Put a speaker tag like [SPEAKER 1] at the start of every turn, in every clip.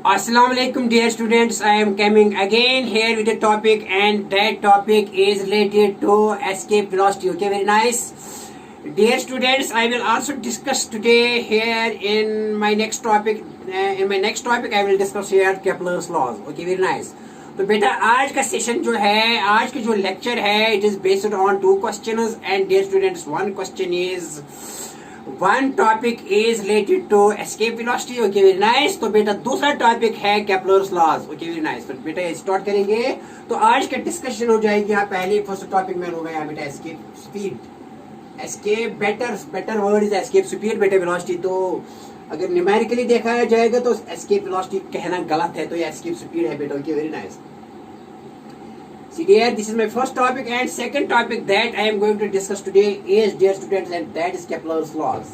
[SPEAKER 1] Assalamu alaikum dear students, I am coming again here with a topic and that topic is related to escape velocity. Okay, very nice. Dear students, I will also discuss today here in my next topic. I will discuss here Kepler's laws. Okay, very nice. तो बेटा आज का session जो है, आज का जो lecture है, it is based on two questions and dear students, one topic is related to escape velocity. Okay, very nice. तो बेटा दूसरा टॉपिक है Kepler's laws. Okay, very nice. तो बेटा स्टार्ट करेंगे. तो आज का डिस्कशन हो जाएगी. यहाँ पहले फर्स्ट टॉपिक में होगा यहाँ बेटा escape speed. Escape better word is escape speed बेटा वेलोसिटी. तो अगर न्यूमेरिकली देखा जाएगा तो एस्केप वेलोसिटी कहना गलत है, तो ये एस्केप स्पीड है बेटा. Okay, very nice. See dear, this is my first topic and second topic that I am going to discuss today is, dear students, and that is Kepler's laws.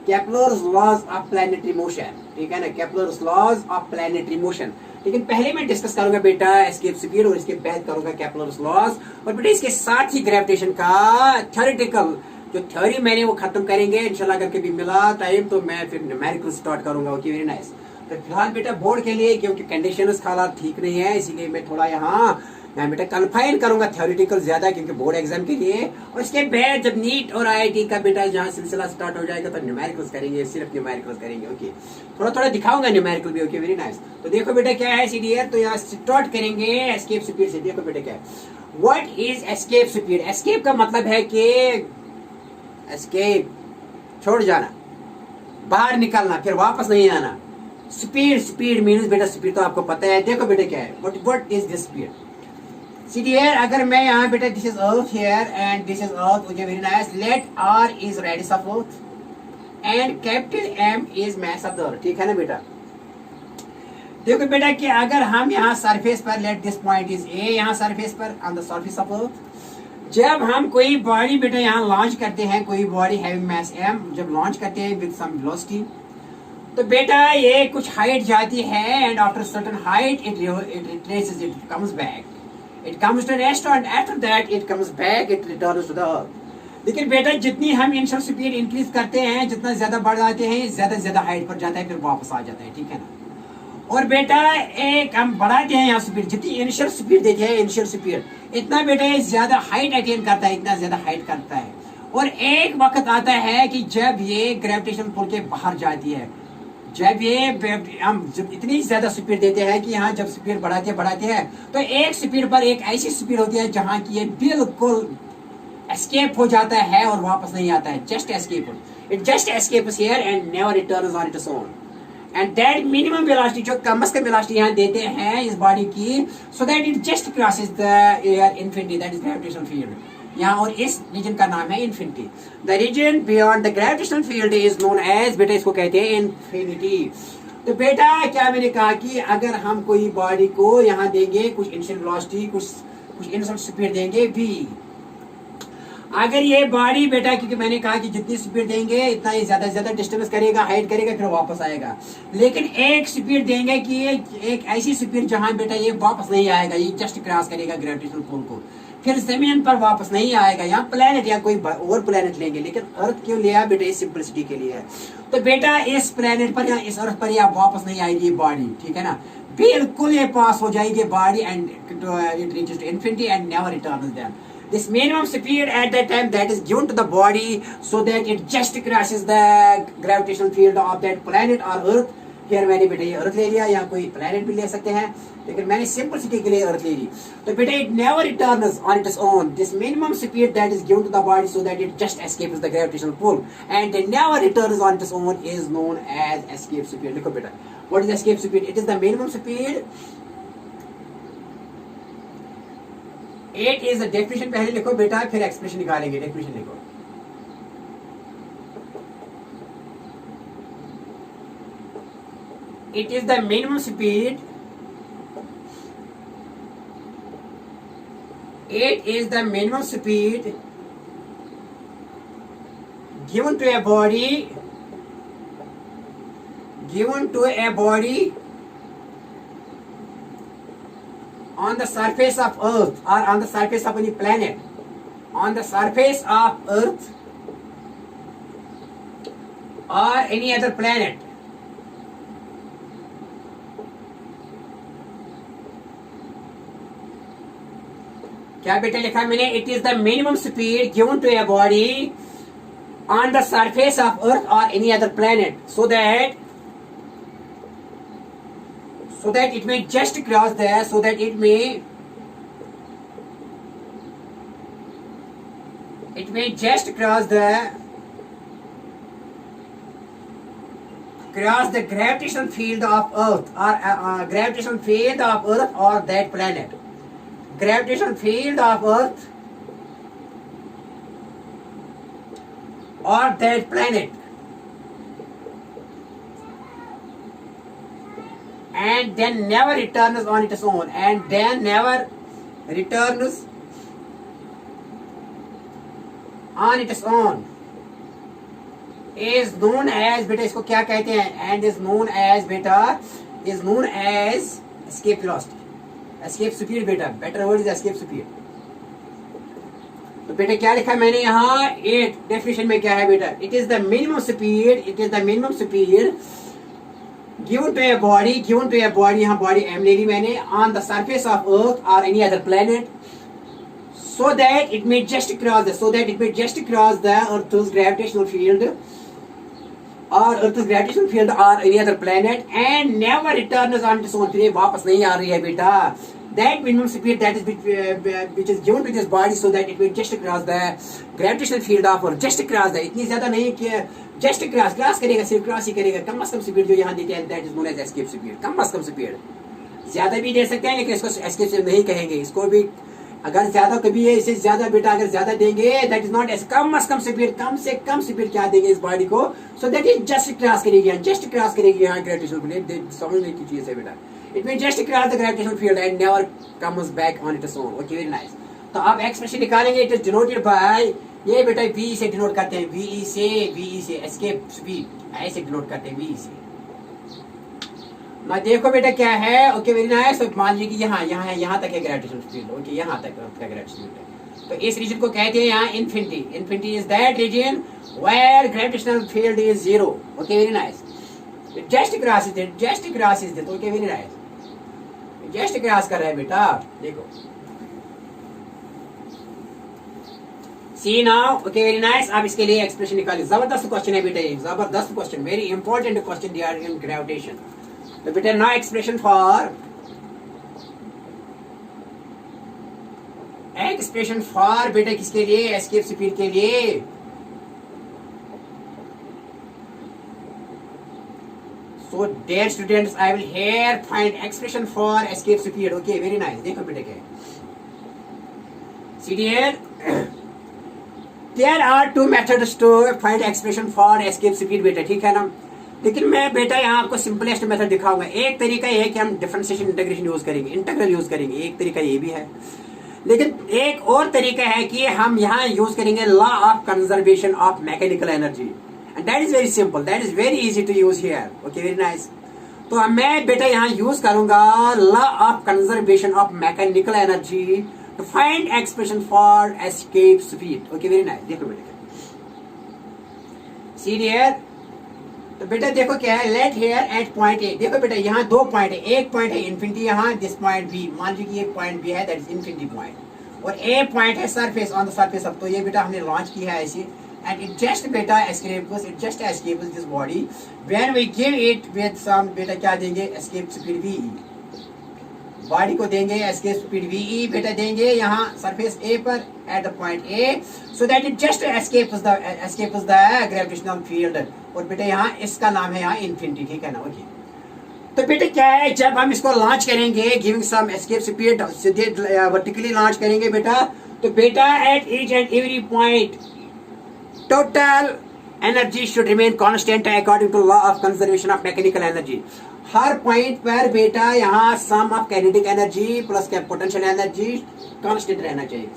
[SPEAKER 1] Kepler's laws of planetary motion. ठीक है ना, Kepler's laws of planetary motion. लेकिन पहले मैं discuss करूंगा बेटा escape speed और इसके बाद करूंगा Kepler's laws और बेटा इसके साथ ही ग्रेविटेशन का थ्योरेटिकल जो थ्योरी मैंने वो खत्म करेंगे इंशाल्लाह. अगर कभी मिला टाइम तो मैं फिर न्यूमेरिकल स्टार्ट करूंगा. Okay, very nice. तो फिलहाल बेटा बोर्ड के लिए क्योंकि कंडीशंस हालात ठीक नहीं है, इसीलिए मैं थोड़ा यहाँ बेटा कन्फाइन करूंगा थ्योरेटिकल ज्यादा क्योंकि बोर्ड एग्जाम के लिए. और इसके बाद जब नीट और आईआईटी का बेटा जहाँ सिलसिला स्टार्ट हो जाएगा तो न्यूमेरिकल्स करेंगे, सिर्फ न्यूमेरिकल्स करेंगे. ओके, थोड़ा थोड़ा दिखाऊंगा न्यूमेरिकल भी. Okay, very nice. तो देखो बेटा क्या है सीडीआर. तो यहाँ स्टार्ट करेंगे एस्केप स्पीड से. देखो बेटा क्या है, what is escape speed. Escape का मतलब है कि एस्केप छोड़ जाना, बाहर निकलना, फिर वापस नहीं आना. स्पीड मीन्स बेटा स्पीड तो आपको पता है. देखो बेटा क्या है, what is this speed. See here, अगर मैं यहाँ बेटा this is earth here and this is earth. Okay, very nice. Let R is radius of earth and capital M is mass of the earth. ठीक है ना बेटा. देखो बेटा कि अगर हम यहाँ सरफेस पर let this point is A, यहाँ सरफेस पर on the surface of earth, जब हम कोई बॉडी बेटा यहाँ लॉन्च करते हैं, कोई बॉडी हैविंग mass M जब लॉन्च करते हैं with some velocity, तो बेटा ये कुछ हाइट जाती है and after certain height it retraces, it comes back. It comes to rest and after that it comes back, it returns to the earth. लेकिन बेटा जितनी हम इनिशियल स्पीड इंक्रीज करते हैं, जितना ज्यादा बढ़ जाते हैं, ज्यादा हाइट पर जाता है, फिर वापस आ जाता है. ठीक है ना. और बेटा एक हम बढ़ाते हैं यहाँ स्पीड, जितनी इनिशियल स्पीड देते हैं इनिशियल स्पीड इतना बेटा ये ज्यादा हाइट अटेन करता है, इतना ज्यादा हाइट करता है. और एक वक्त आता है कि जब ये ग्रेविटेशन पुल के बाहर जाती है, जब ये हम जब इतनी ज्यादा स्पीड देते हैं कि यहाँ जब स्पीड बढ़ाते हैं तो एक स्पीड पर एक ऐसी स्पीड होती है जहाँ की ये बिल्कुल एस्केप हो जाता है और वापस नहीं आता है. Just escape, it just escapes here and never returns on its own. And that minimum velocity जो कम से कम वेलोसिटी यहाँ देते हैं इस बॉडी की, so that it just crosses the air infinity, that is gravitational field. यहाँ और इस रीजन का नाम है infinity. The region beyond the gravitational field is known as, बेटा इसको कहते हैं इन्फिनिटी. तो बेटा क्या मैंने कहा कि अगर हम कोई बॉडी को यहाँ देंगे कुछ इनिशियल वेलोसिटी, कुछ इनिशियल स्पीड देंगे v, अगर ये बॉडी बेटा क्योंकि मैंने कहा कि जितनी स्पीड देंगे इतना ही ज्यादा डिस्टेंस करेगा, हाइट करेगा, फिर वापस आएगा. लेकिन एक स्पीड देंगे कि एक ऐसी स्पीड जहां बेटा ये वापस नहीं आएगा, ये जस्ट क्रॉस करेगा ग्रेविटेशनल पुल को, फिर जमीन पर वापस नहीं आएगा. यहाँ प्लेनेट या कोई और प्लेनेट लेंगे, लेकिन अर्थ क्यों लिया बेटा, इस सिंपलिसिटी के लिए है. तो बेटा इस प्लेनेट पर या इस अर्थ पर या वापस नहीं आएगी बॉडी. ठीक है ना, बिल्कुल ये पास हो जाएगी body and it reaches to infinity and never returns them. This minimum speed at that time that is given to the body so that it just crashes the gravitational field of that planet or earth. Here मैंने बेटा ये अर्थ ले लिया, यहाँ कोई planet भी ले सकते हैं, लेकिन मैंने सिंपलिसिटी के लिए अर्थ ले ली. तो बेटा it never returns on its own. This minimum speed that is given to the body so that it just escapes the gravitational pull and it never returns on its own is known as escape speed. लिखो बेटा, what is escape speed? It is the minimum speed. It is the definition. पहले लिखो बेटा, फिर expression निकालेंगे. Definition लिखो. It is the minimum speed. It is the minimum speed given to a body. On the surface of earth or on the surface of any planet, on the surface of earth or any other planet, क्या बेटा लिखा मैंने, it is the minimum speed given to a body on the surface of earth or any other planet so that it may just cross there, so that it may just cross the gravitational field of earth or gravitational field of earth or that planet. Gravitational field of earth or that planet, and then never returns on its own, and then never returns on its own, is known as, बेटा इसको क्या कहते हैं, and is known as बेटा, is known as escape velocity, escape speed बेटा, better word is escape speed. तो बेटा क्या लिखा मैंने यहाँ 8 डेफिनेशन में क्या है बेटा, it is the minimum speed, it is the minimum speed given to a body, given to a body, यहाँ बॉडी एम ले ली मैंने, on the surface of earth और any other planet, so that it may just cross the earth's gravitational field or any other planet, and never returns on its own, फिर वापस नहीं आ रही है बेटा. That minimum speed that is which is given to this body, so that it will just cross the gravitational field of Earth, just cross the, इतनी ज्यादा नहीं कि just cross करेगा, सिर्फ क्रॉस ही करेगा. कम से कम स्पीड जो यहाँ देते हैं, that is known as escape speed, कम से कम स्पीड. ज्यादा भी दे सकते हैं लेकिन इसको escape speed नहीं कहेंगे, इसको भी अगर ज्यादा कभी है, इसे ज्यादा बेटा अगर ज्यादा देंगे, that is not as कम से कम स्पीड क्या देंगे इस बॉडी को, so that it just cross करेगी यहाँ ग्रेविटेशनल फील्ड. समझने की चीज है बेटा. It may just cross the gravitational field and never comes back on its own. Okay, very nice. तो आप एक्सप्रेशन निकालेंगे, it is denoted by, ये बेटा V से डिनोट करते हैं, VE से escape speed ऐसे डिनोट करते हैं VE से. ना देखो बेटा क्या है. Okay very nice. तो मान लीजिए कि यहाँ तक है ग्रेविटेशनल फील्ड. ओके यहाँ तक का ग्रेविटेशनल फील्ड. तो इस रीजन को कहते हैं यहाँ infinity. Infinity is that region where gravitational field is zero. Okay very nice. Just cross is this. Okay very nice. Just cross कर रहा है बेटा. देखो see now. Okay very nice. आप इसके लिए एक्सप्रेशन निकालिए. जबरदस्त क्वेश्चन है बेटा, ये जबरदस्त question, very important question regarding gravitation. तो बेटा नाउ एक्सप्रेशन फॉर बेटा किसके लिए, एस्केप स्पीड के लिए. So dear students, I will here find expression for escape speed. Okay, very nice. देखो बेटा क्या है. See dear, there are two methods to find expression for escape speed बेटा, ठीक है ना. लेकिन मैं बेटा यहाँ आपको सिंपलेस्ट मेथड दिखाऊंगा. एक तरीका ये है कि हम डिफरेंशिएशन इंटीग्रेशन यूज करेंगे, इंटीग्रल यूज करेंगे. एक तरीका ये भी है, लेकिन एक और तरीका है कि हम यहाँ यूज करेंगे law of conservation of mechanical energy. And that is very simple. That is very easy to use here. Okay, very nice. तो मैं बेटा यहाँ यूज करूंगा law of conservation of mechanical energy to find expression for escape speed. Okay very nice. देखो बेटा see here. तो बेटा देखो क्या है, let here at point A. देखो बेटा यहाँ दो पॉइंट है. एक पॉइंट है इन्फिनिटी, यहाँ दिस पॉइंट बी. मान लीजिए कि एक पॉइंट बी है, दैट इज इन्फिनिटी पॉइंट, और ए पॉइंट है surface, on the surface of. तो ये बेटा हमने लॉन्च किया है ऐसे, and it just beta escapes this body when we give it with some beta क्या देंगे, escape speed VE. बॉडी को देंगे escape speed VE बेटा देंगे यहाँ सरफेस A पर at the point A, so that it just escapes the gravitational field. और बेटा यहाँ इसका नाम है यहाँ infinity, ठीक है ना. ओके तो बेटा क्या है, जब हम इसको लॉन्च करेंगे गिविंग सम escape speed, सीधे वर्टिकली लॉन्च करेंगे बेटा, तो बेटा at each and every point total energy should remain constant according to law of conservation of mechanical energy. हर पॉइंट पर बेटा यहाँ sum of kinetic energy plus potential energy constant रहना चाहिए.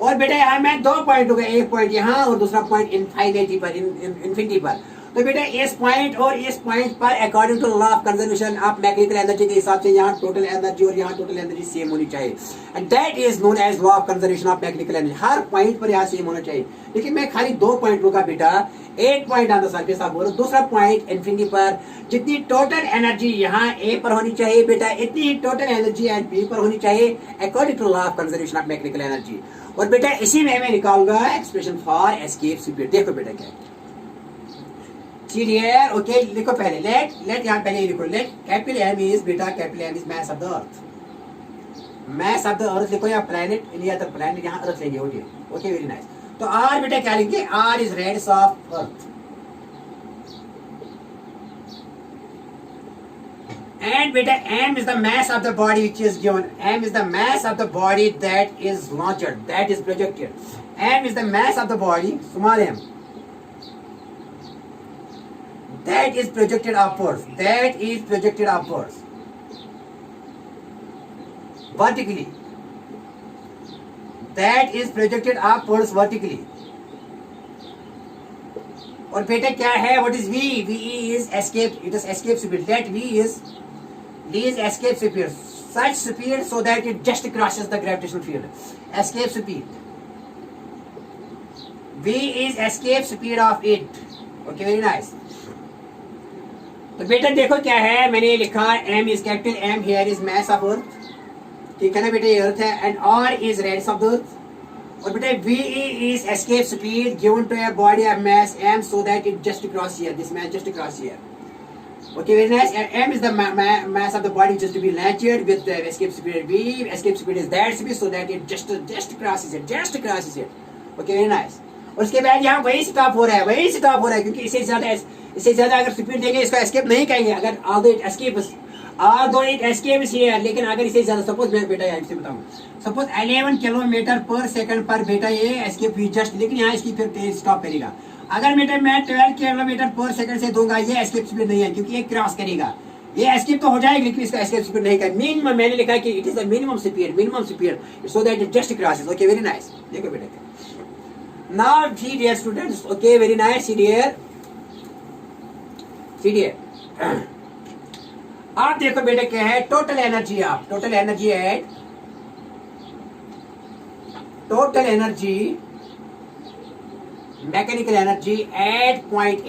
[SPEAKER 1] और बेटा यहाँ में दो पॉइंट हो गए, एक पॉइंट यहाँ और दूसरा पॉइंट इनफाइनिटी पर, इन्फिनिटी पर. तो बेटा इस पॉइंट और इस पॉइंट पर according to law of conservation of mechanical energy के हिसाब से यहाँ टोटल एनर्जी और यहाँ टोटल एनर्जी सेम होनी चाहिए, and that is known as law of conservation of mechanical energy. हर पॉइंट पर यहाँ सेम होना चाहिए, लेकिन मैं खाली 2 पॉइंट लूंगा बेटा। एक point on the surface of अर्थ, दूसरा पॉइंट इन्फिनिटी पर। जितनी टोटल एनर्जी यहाँ ए पर होनी चाहिए बेटा, इतनी ही टोटल एनर्जी एट बी पर होनी चाहिए according to law of conservation of mechanical energy. और बेटा इसी में मैं निकालूंगा एक्सप्रेशन फॉर एस्केप स्पीड। देखो बेटा क्या है, here, okay, लिखो पहले लेट यहाँ पहले लिखो लेट कैपिटल एम इज बेटा, capital M is mass of the earth. Mass of the earth लिखो, यहाँ प्लैनेट इंडिया द प्लैनेट, यहाँ अर्थ लेंगे। Okay okay, very nice. तो आर बेटा क्या लिखेंगे, R is radius of earth, and beta m is the mass of the body which is given. M is the mass of the body that is launched, that is projected. M is the mass of the body, small m, that is projected upwards, that is projected upwards vertically, that is projected upwards vertically. और बेटा क्या है, what is v? v is escape, it is escape speed. Let v is escape speed, such speed so that it just crosses the gravitational field. Escape speed, v is escape speed of it. Okay, very nice. तो बेटा देखो क्या है, मैंने ये लिखा m is capital M, here is mass of earth, ठीक है ना बेटा, ये अर्थ है, and r is radius of the earth. और बेटा v is escape speed given to a body of mass m so that it just cross here, this mass just cross here. Okay, very nice. And m is the mass of the body which is to be launched with the escape speed v. Escape speed is that speed so that it just crosses it, just crosses it. Okay, very nice. और उसके बाद यहाँ वही stop हो रहा है, वही stop हो रहा है, क्योंकि इससे ज्यादा अगर स्पीड देंगे इसको एस्केप नहीं कहेंगे। अगर although it escapes here, लेकिन अगर इससे ज्यादा, सपोज मैं बेटा यहाँ से बताऊँ, सपोज 11 किलोमीटर पर सेकंड पर बेटा ये एस्केप हुई जस्ट, लेकिन यहाँ इसकी फिर तेज स्टॉप करेगा। अगर बेटा मैं 12 किलोमीटर पर सेकंड से दूंगा, ये एस्केप स्पीड नहीं है, क्योंकि ये क्रॉस करेगा, ये एस्केप तो हो जाएगी, लेकिन इसका एस्केप स्पीड नहीं है। मिनिमम मैंने लिखा है कि it is the minimum speed so that it just crosses. Okay, very nice. देखो बेटा, now see dear students, okay very nice, see dear आप देखो बेटा क्या है, total energy of, total energy mechanical energy at point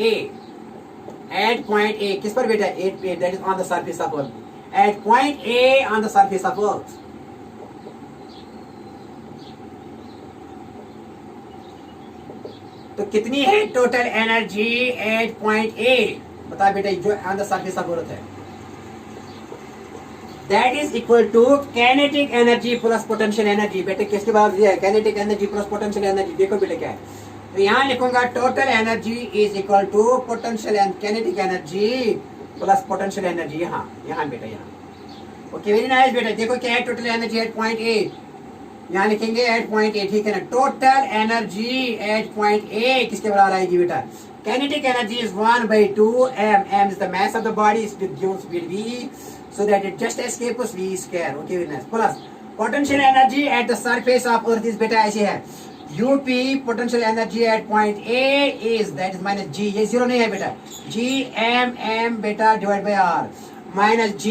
[SPEAKER 1] A, किस पर बेटा, एट पे, that is on the surface of earth, at point A on the surface of earth. तो कितनी है टोटल एनर्जी एट पॉइंट ए, बता बेटा, जो on the surface of earth है, that is equal to kinetic energy plus potential energy. बेटे किसके बाद दिया है, kinetic energy plus potential energy. देखो बेटे क्या है, तो यहाँ लिखूंगा total energy is equal to potential and kinetic energy plus potential energy, यहाँ बेटा, यहाँ। ओके, वेरी नाइस बेटा। देखो क्या है, टोटल एनर्जी एट पॉइंट ए, यहाँ लिखेंगे एट पॉइंट ए, ठीक है ना। टोटल एनर्जी एट पॉइंट ए किसके बराबर आएगी बेटा, kinetic energy is 1/2 m, m is the mass of the body is with given speed v so that it just escapes v square. Okay, very nice. Plus potential energy at the surface of earth is बेटा ऐसे है, UP potential energy at point A is that is minus G, ये zero नहीं है बेटा, G m बेटा divide by R, minus G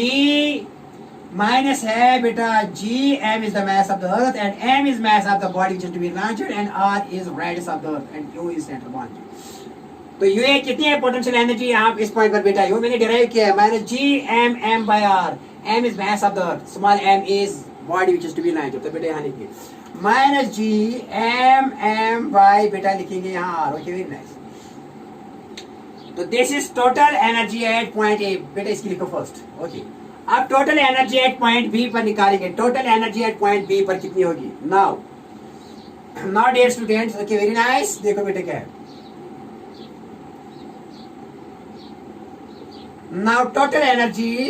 [SPEAKER 1] minus है बेटा G, m is the mass of the earth and m is mass of the body which is to be launched and R is radius of the earth and U is center point. तो U A कितनी है potential energy यहाँ इस point पर बेटा, you मैंने derive किया है, minus G m by R, m is mass of the earth, small m is body which is to be launched। तो बेटा यहाँ लिखिए माइनस G m बाय बेटा लिखेंगे यहाँ R। Okay, very nice. तो this is total energy at point A, बेटा इसकी लिखो फर्स्ट। ओके, अब total energy at point B पर निकालेंगे, total energy at point B पर कितनी होगी। Now dear students, okay very nice. देखो बेटा क्या है, now total energy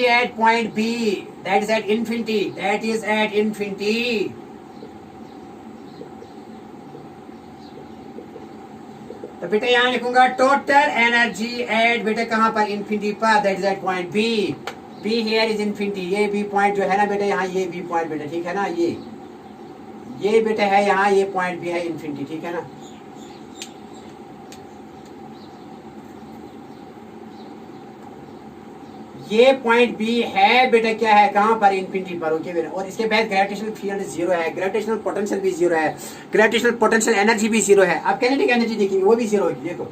[SPEAKER 1] at point B, that is at infinity, तो बेटा यहाँ लिखूंगा टोटल एनर्जी एट बेटा कहाँ पर, इन्फिनिटी पर, that is at point B. B here is infinity, ये बी पॉइंट जो है ना बेटा यहाँ, ये बी पॉइंट बेटा, ठीक है ना, ये ये बेटा है यहाँ, ये पॉइंट भी है इन्फिनिटी, ठीक है ना। ये पॉइंट बी है बेटा, क्या है, कहां पर, इन्फिनिटी पर, ओके बेटा। और इसके बाद ग्रेविटेशनल फील्ड जीरो है, ग्रेविटेशनल पोटेंशियल भी जीरो है, ग्रेविटेशनल पोटेंशियल एनर्जी भी जीरो है। अब काइनेटिक एनर्जी देखेंगे, वो भी जीरो होगी। देखो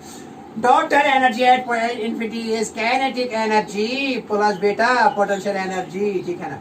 [SPEAKER 1] total energy at point infinity is kinetic energy plus बेटा पोटेंशियल एनर्जी, ठीक है ना।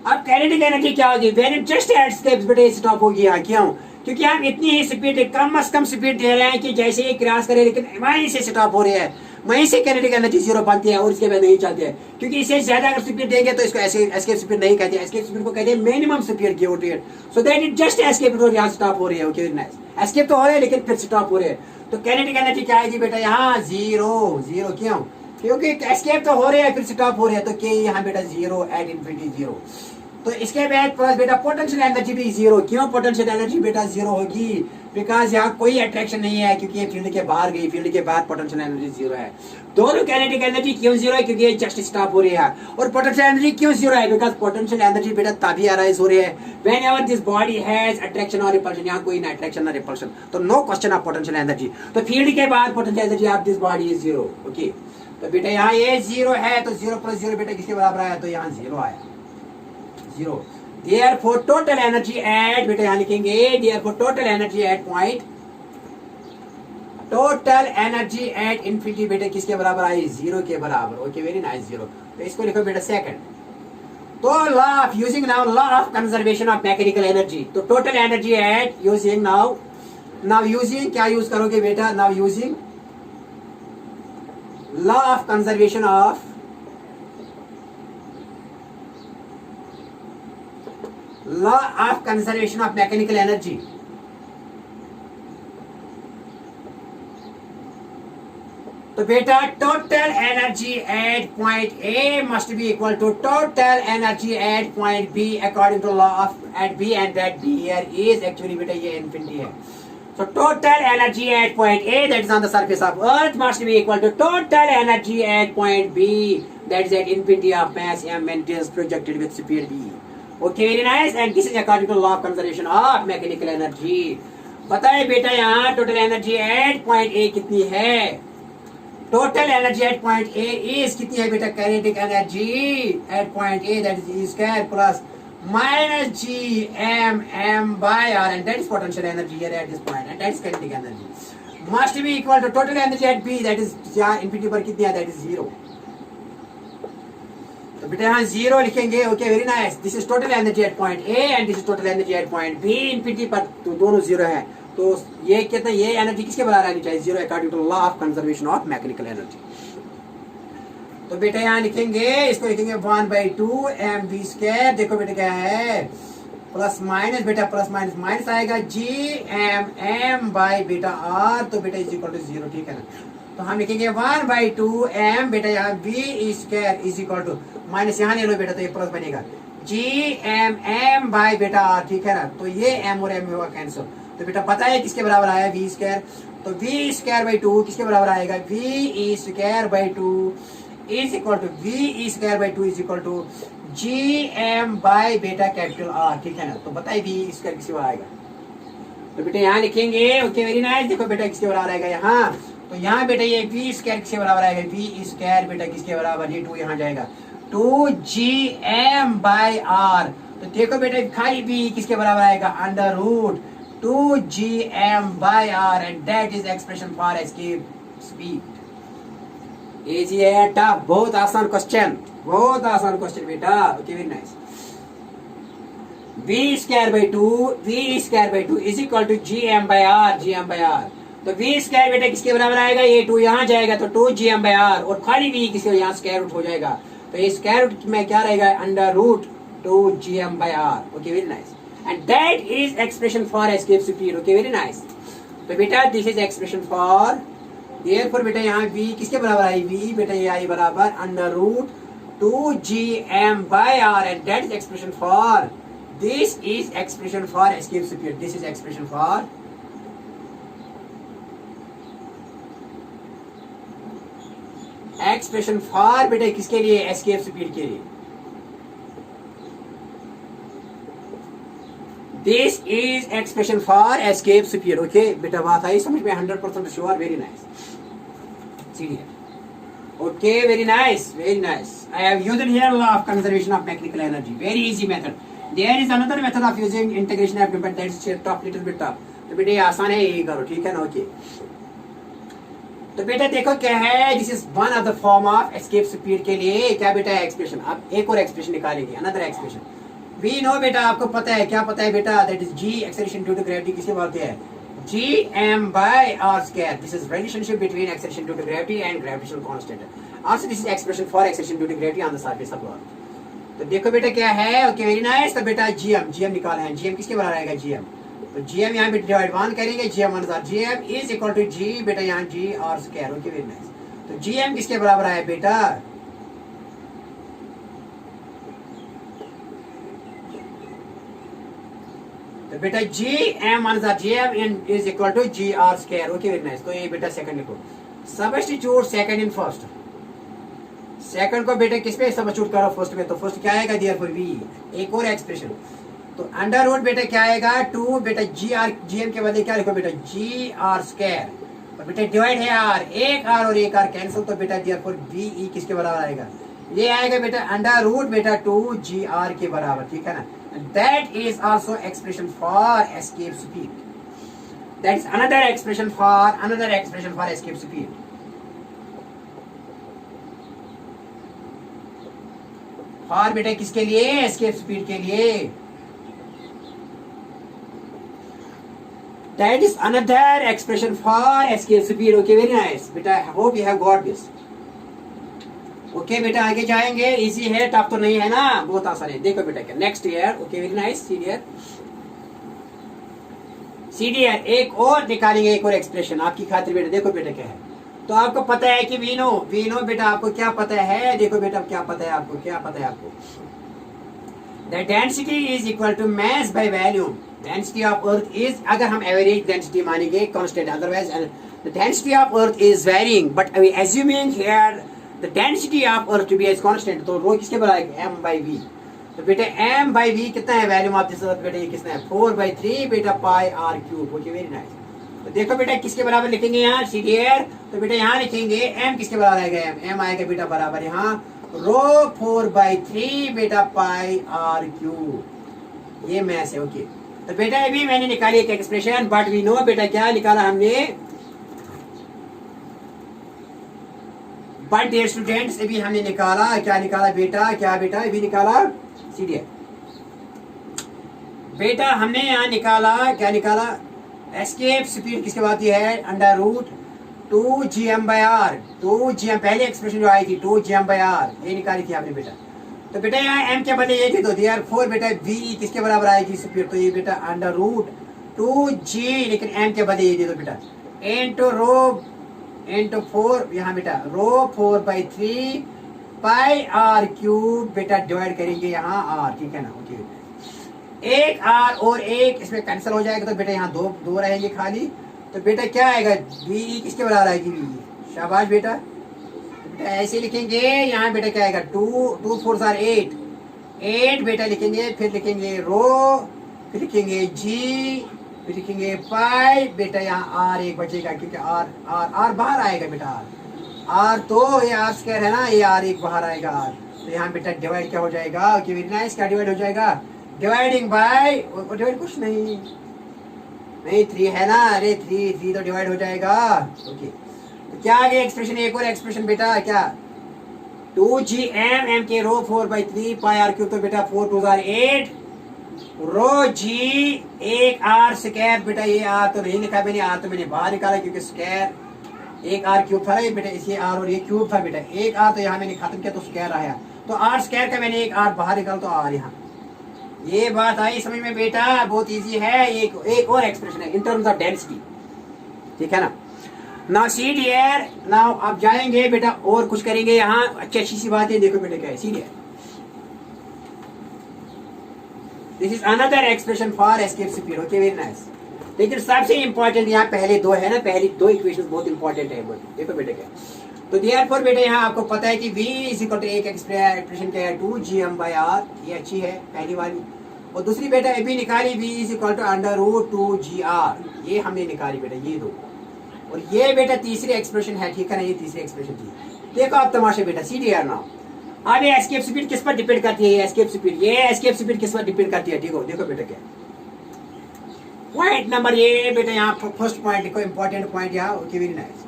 [SPEAKER 1] अब काइनेटिक एनर्जी क्या होगी, व्हेन इट जस्ट एस्केप्स बेटा, स्टॉप होगी यहाँ, क्यों, क्योंकि हम इतनी ही स्पीड, कम से कम स्पीड दे रहे हैं कि जैसे ही क्रॉस करे, लेकिन वहीं से स्टॉप हो रही है, वहीं से काइनेटिक एनर्जी जीरो बनती है और इसके बाद नहीं चलती है। क्योंकि इसे ज्यादा अगर स्पीड देंगे तो इसको ऐसे एस्केप स्पीड नहीं कहते, एस्केप स्पीड को कहते हैं मिनिमम स्पीड की होती है। सो दैट इट जस्ट एस्केप और यहाँ स्टॉप हो रही है, ओके नाइस। एस्केप तो हो रहे हैं लेकिन फिर स्टॉप हो रहे हैं। तो काइनेटिक एनर्जी क्या आएगी बेटा, यहाँ जीरो, जीरो क्यों, क्योंकि एस्केप तो हो रहे हैं फिर स्टॉप हो रहे हैं, तो के यहाँ बेटा जीरो एट इन्फिनिटी जीरो। तो इसके बाद प्लस बेटा पोटेंशियल एनर्जी भी जीरो, क्यों पोटेंशियल एनर्जी बेटा जीरो होगी, बिकॉज यहाँ कोई अट्रैक्शन नहीं है, क्योंकि ये फील्ड के बाहर गई, फील्ड के बाहर पोटेंशियल एनर्जी जीरो है। दोनों काइनेटिक एनर्जी क्यों जीरो है, क्योंकि ये जस्ट स्टॉप हो रही है। और पोटेंशियल एनर्जी क्यों जीरो है, बिकॉज पोटेंशियल एनर्जी बेटा तभी अराइज हो रही है whenever this body has attraction और रिपल्शन, यहाँ कोई ना अट्रैक्शन ना रिपल्शन, तो no question of potential energy. तो फील्ड के बाद potential energy of this body is zero, okay. तो बेटा यहाँ ये जीरो है, तो जीरो प्लस जीरो बेटा किसके बराबर आया, तो यहाँ जीरो आया, zero. Therefore total energy at बेटा यहाँ लिखेंगे, therefore total energy at point, total energy at infinity बेटा किसके बराबर आई, जीरो के बराबर, ओके वेरी नाइस, जीरो। तो इसको लिखो बेटा सेकंड। तो law of using now law of conservation of mechanical energy, तो total energy at using now using क्या यूज करोगे बेटा, now using law of conservation of law of conservation of mechanical energy, तो बेटा total energy at point A must be equal to total energy at point B according to law of at B, and that B here is actually बेटा ये infinity है। So total energy at point A that is on the surface of earth must be equal to total energy at point B that is at infinity of mass m and it is projected with speed v, okay very nice, and this is according to law of conservation of mechanical energy। बताए बेटा यहाँ total energy at point A कितनी है, total energy at point A is कितनी है बेटा, kinetic energy at point A that is E square plus minus G M M by R, and that is potential energy here at this point, and that is kinetic energy must be equal to total energy at B that is यहाँ infinity पर कितनी है, that is zero. तो बेटा यहाँ zero लिखेंगे, okay very nice. This is total energy at point A and this is total energy at point B, infinity पर तो दोनों जीरो है, तो ये कितना, ये एनर्जी किसके बराबर आनी चाहिए, zero, according to law of conservation of mechanical energy. तो बेटा यहाँ लिखेंगे, इसको लिखेंगे 1/2 mv स्क्वायर, देखो बेटा क्या है, प्लस माइनस बेटा, प्लस माइनस माइनस आएगा जी एम एम बाय बेटा आर, तो बेटा इज इक्वल टू जीरो, ठीक है ना। तो हम लिखेंगे 1/2 m बेटा यहाँ v square is equal to, minus यहाँ ले लो बेटा तो ये प्लस बनेगा, जी एम एम बाय बेटा आर, ठीक है ना। तो ये m और m होगा कैंसिल, तो बेटा पता है किसके बराबर आया, v स्क्वायर, तो v स्क्वायर बाई 2 किसके बराबर आएगा, v square by 2 is equal to v square by 2 is equal to G M by बेटा कैपिटल आर, ठीक है ना। तो बताइए v स्क्वायर किसके बराबर आएगा, तो बेटा यहाँ लिखेंगे, ओके वेरी नाइस। देखो बेटा किसके बराबर आएगा यहाँ, तो यहाँ बेटा ये v स्क्वायर किसके बराबर आएगा, v स्क्वायर बेटा किसके बराबर, ये 2 यहाँ जाएगा, 2gm बाय आर। तो देखो बेटा खाली v किसके बराबर आएगा, under root 2gm by R, and that is expression for escape speed. Easy है, टफ, बहुत आसान क्वेश्चन, बहुत आसान क्वेश्चन बेटा, okay very nice. v square by 2 is equal to gm by R, तो v स्क्वायर बेटा किसके बराबर आएगा, ये 2 यहाँ जाएगा तो 2gm बाय आर, और खाली v किसके यहाँ स्क्वायर रूट हो जाएगा, तो ये स्क्वायर रूट में क्या रहेगा, under root 2gm by R, okay very nice, and that is expression for escape speed, okay very nice. तो बेटा this is expression for, therefore बेटा यहाँ v किसके बराबर आई, v बेटा ये आई बराबर under root 2gm by R, and that is expression for, this is expression for escape speed, this is expression for expression for बेटा किसके लिए, एस्केप स्पीड के लिए। This is expression for escape speed. Okay बेटा बात आई समझ में? 100% sure. Very nice. See okay very nice very nice. I have used here law of conservation of mechanical energy. Very easy method. There is another method of using integration of but that's tough, little bit tough. तो बेटे आसान है, यही करो, ठीक है ना? Okay तो बेटा देखो क्या है, this is one of the form of escape speed के लिए क्या बेटा है एक्सप्रेशन। अब एक और एक्सप्रेशन निकालेंगे, अनदर एक्सप्रेशन। वी नो बेटा, आपको पता है, क्या पता है बेटा? That is G acceleration due to gravity किसके बोलते हैं? G M by R square. This is relationship between acceleration due to gravity and gravitational constant. Also this is expression for acceleration due to gravity on the surface of earth. तो देखो बेटा क्या है, okay very nice. तो बेटा GM निकाले हैं, GM किसके बराबर आएगा? जीएम। तो जीएम यहाँ पे डिवाइड 1 करेंगे, जीएम अनुसार GM is equal to G बेटा यहाँ G R square. Okay very nice. तो जीएम किसके बराबर आया बेटा? तो बेटा जी एम अनुसार GM is equal to G R square. Okay very nice. तो ये बेटा सेकंड लिखो, substitute second in first. Second को बेटा किस पे सबस्टिट्यूट करो? फर्स्ट में। तो फर्स्ट क्या आएगा? Therefore V. एक और एक्सप्रेशन, तो अंडर रूट बेटा क्या आएगा? 2 बेटा जी आर, जीएम के बदले क्या लिखो बेटा? जी आर स्क्वायर। और बेटा डिवाइड है आर, एक आर और एक आर कैंसिल, तो बेटा देयरफॉर वी ई किसके बराबर आएगा? ये आएगा बेटा अंडर रूट बेटा 2 जी आर के बराबर, ठीक है ना? That is also expression for escape speed. That is another expression for escape speed. और बेटा किसके लिए? एस्केप स्पीड के लिए। That is another expression for escape speed. Okay very nice बेटा, hope you have got this. Okay बेटा आगे जाएंगे, इजी है, टफ तो नहीं है ना, बहुत आसान है। देखो बेटा क्या next year. Okay very nice. CDR एक और निकालेंगे, एक और एक्सप्रेशन आपकी खातिर बेटा। देखो बेटा क्या है, तो आपको पता है कि वी नो बेटा, आपको क्या पता है? देखो बेटा क्या पता है आपको? क्या पता है आपको? The density is equal to mass by volume. Density of earth is, अगर हम एवरेज डेंसिटी मानेंगे constant, otherwise the density of earth is varying but we assuming here the density of earth to be as constant. तो rho किसके बराबर है? M by V. तो बेटा M by we कितना है? वॉल्यूम ऑफ दिस अर्थ बेटा ये कितना है? 4/3 बेटा pi R cube. Okay very nice. तो देखो बेटा किसके बराबर लिखेंगे यहाँ? सीडीआर। तो बेटा यहाँ लिखेंगे एम किसके बराबर आएगा? एम आएगा बेटा बराबर यहाँ रो 4/3 बेटा पाई आर क्यूब। ये मैथ है। ओके तो बेटा अभी मैंने निकाली एक एक्सप्रेशन, बट वी नो बेटा क्या निकाला हमने? बट डियर स्टूडेंट्स अभी हमने निकाला, क्या निकाला बेटा? क्या बेटा अभी निकाला? सीडीआर बेटा हमने यहाँ निकाला, क्या निकाला? एस्केप स्पीड किसके बाद है? Under root 2 GM by R. 2 GM पहले एक्सप्रेशन जो आई थी 2 GM बाय आर, ये निकाली थी आपने बेटा। तो बेटा यहाँ m के बदले ये थी, तो देयरफॉर बेटा v किसके बराबर आएगी स्पीड? तो ये बेटा अंडर रूट 2g, लेकिन m के बदले ये दे दो बेटा इनटू रो इनटू 4 यहाँ बेटा रो 4/3 पाई आर क्यूब बेटा डिवाइड करेंगे यहाँ r, ठीक है ना? ओके एक आर और एक इसमें कैंसिल हो जाएगा, तो बेटा यहाँ दो रहेंगे खाली। तो बेटा क्या आएगा? वी किसके बराबर आएगी? वी। शाबाश बेटा। बेटा ऐसे लिखेंगे यहाँ बेटा क्या आएगा? 2 4 आर 8 बेटा लिखेंगे, फिर लिखेंगे रो, फिर लिखेंगे जी, फिर लिखेंगे पाई बेटा। यहाँ आर एक बचेगा क्योंकि आर बाहर आएगा बेटा। आर तो ये आर स्क्वायर है ना, ये आर एक बाहर आएगा आर। तो यहाँ बेटा डिवाइड क्या हो जाएगा? ओके क्या डिवाइड हो जाएगा? डिवाइडिंग बाय डिवाइड कुछ नहीं 3 है ना? अरे 3 तो डिवाइड हो जाएगा। ओके तो क्या आ गया एक्सप्रेशन? एक और एक्सप्रेशन बेटा क्या? 2gm m के रो 4/3 पाई आर क्यूब। तो बेटा 4 2 8 रो जी एक आर स्क्वायर बेटा। ये आर तो नहीं लिखा मैंने, आर तो मैंने बाहर निकाला क्योंकि स्क्वायर एक आर क्यूब था ये बेटा, इसे आर और ये क्यूब था बेटा। एक आर तो यहाँ मैंने खत्म किया तो स्क्वायर आया, तो आर स्क्वायर का मैंने एक आर बाहर निकाला तो आर यहाँ। ये बात आई समझ में बेटा? बहुत इजी है। एक और एक्सप्रेशन है इन टर्म्स ऑफ डेंसिटी, ठीक है ना? नाउ सी डियर, नाउ आप जाएंगे बेटा और कुछ करेंगे यहाँ। अच्छी सी बात है, देखो बेटा क्या है? See dear this is another expression for escape speed. Okay very nice. लेकिन सबसे इंपॉर्टेंट यहाँ पहले दो है ना, पहली दो इक्वेशन बहुत इंपॉर्टेंट है। देखो बेटा क्या, तो देयरफॉर बेटा यहाँ आपको पता है कि v इज इक्वल टू एक एक्सप्रेशन क्या है? 2gm by are. ये अच्छी है पहली वाली। और दूसरी बेटा ये भी निकाली, v is equal to under root 2gr, ये हमने निकाली बेटा ये दो। और ये बेटा तीसरी एक्सप्रेशन है, ठीक है ना, ये तीसरी एक्सप्रेशन थी। देखो आप तमाशा बेटा, सी डी आर नाउ। अब ये एस्केप स्पीड किस पर डिपेंड करती है? ये एस्केप स्पीड किस पर डिपेंड करती है? देखो देखो बेटा क्या पॉइंट नंबर ये बेटा, यहाँ फर्स्ट पॉइंट लिखो, इंपॉर्टेंट पॉइंट यहाँ। Okay, very nice.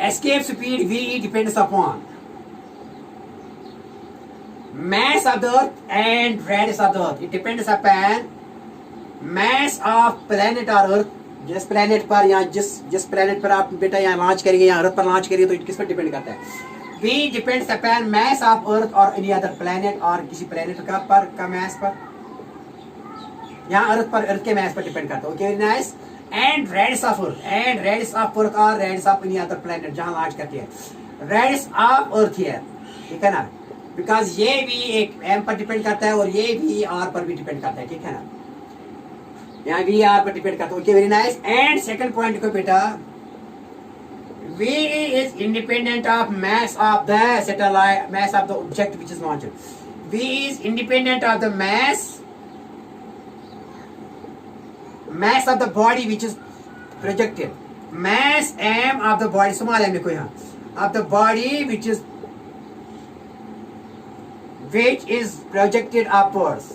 [SPEAKER 1] Escape speed v depends upon mass of the earth and radius of the earth. It depends upon mass of planet or earth. जिस planet पर या जिस planet पर आप बेटा यहाँ लॉन्च करेंगे, या अर्थ पर लॉन्च करेंगे, तो किस पर डिपेंड करता है? v depends upon mass of earth और any other planet, और किसी प्लेनेट का mass पर, यहाँ अर्थ के mass पर डिपेंड करता है। Okay, very nice. And radius of earth और radius of any other planet जहाँ लॉन्च करती है। रेडियस ऑफ अर्थ हियर, ठीक है ना, बिकॉज ये भी एक एम पर डिपेंड करता है और ये भी आर पर भी डिपेंड करता है, ठीक है ना, यहाँ वी आर पर डिपेंड करता है। Okay, very nice. And second point को बेटा, v is independent of mass of the satellite, mass of the object which is launched. v is independent of the mass of the body which is projected. Mass m of the body, small m लिखो यहाँ, of the body which is projected upwards.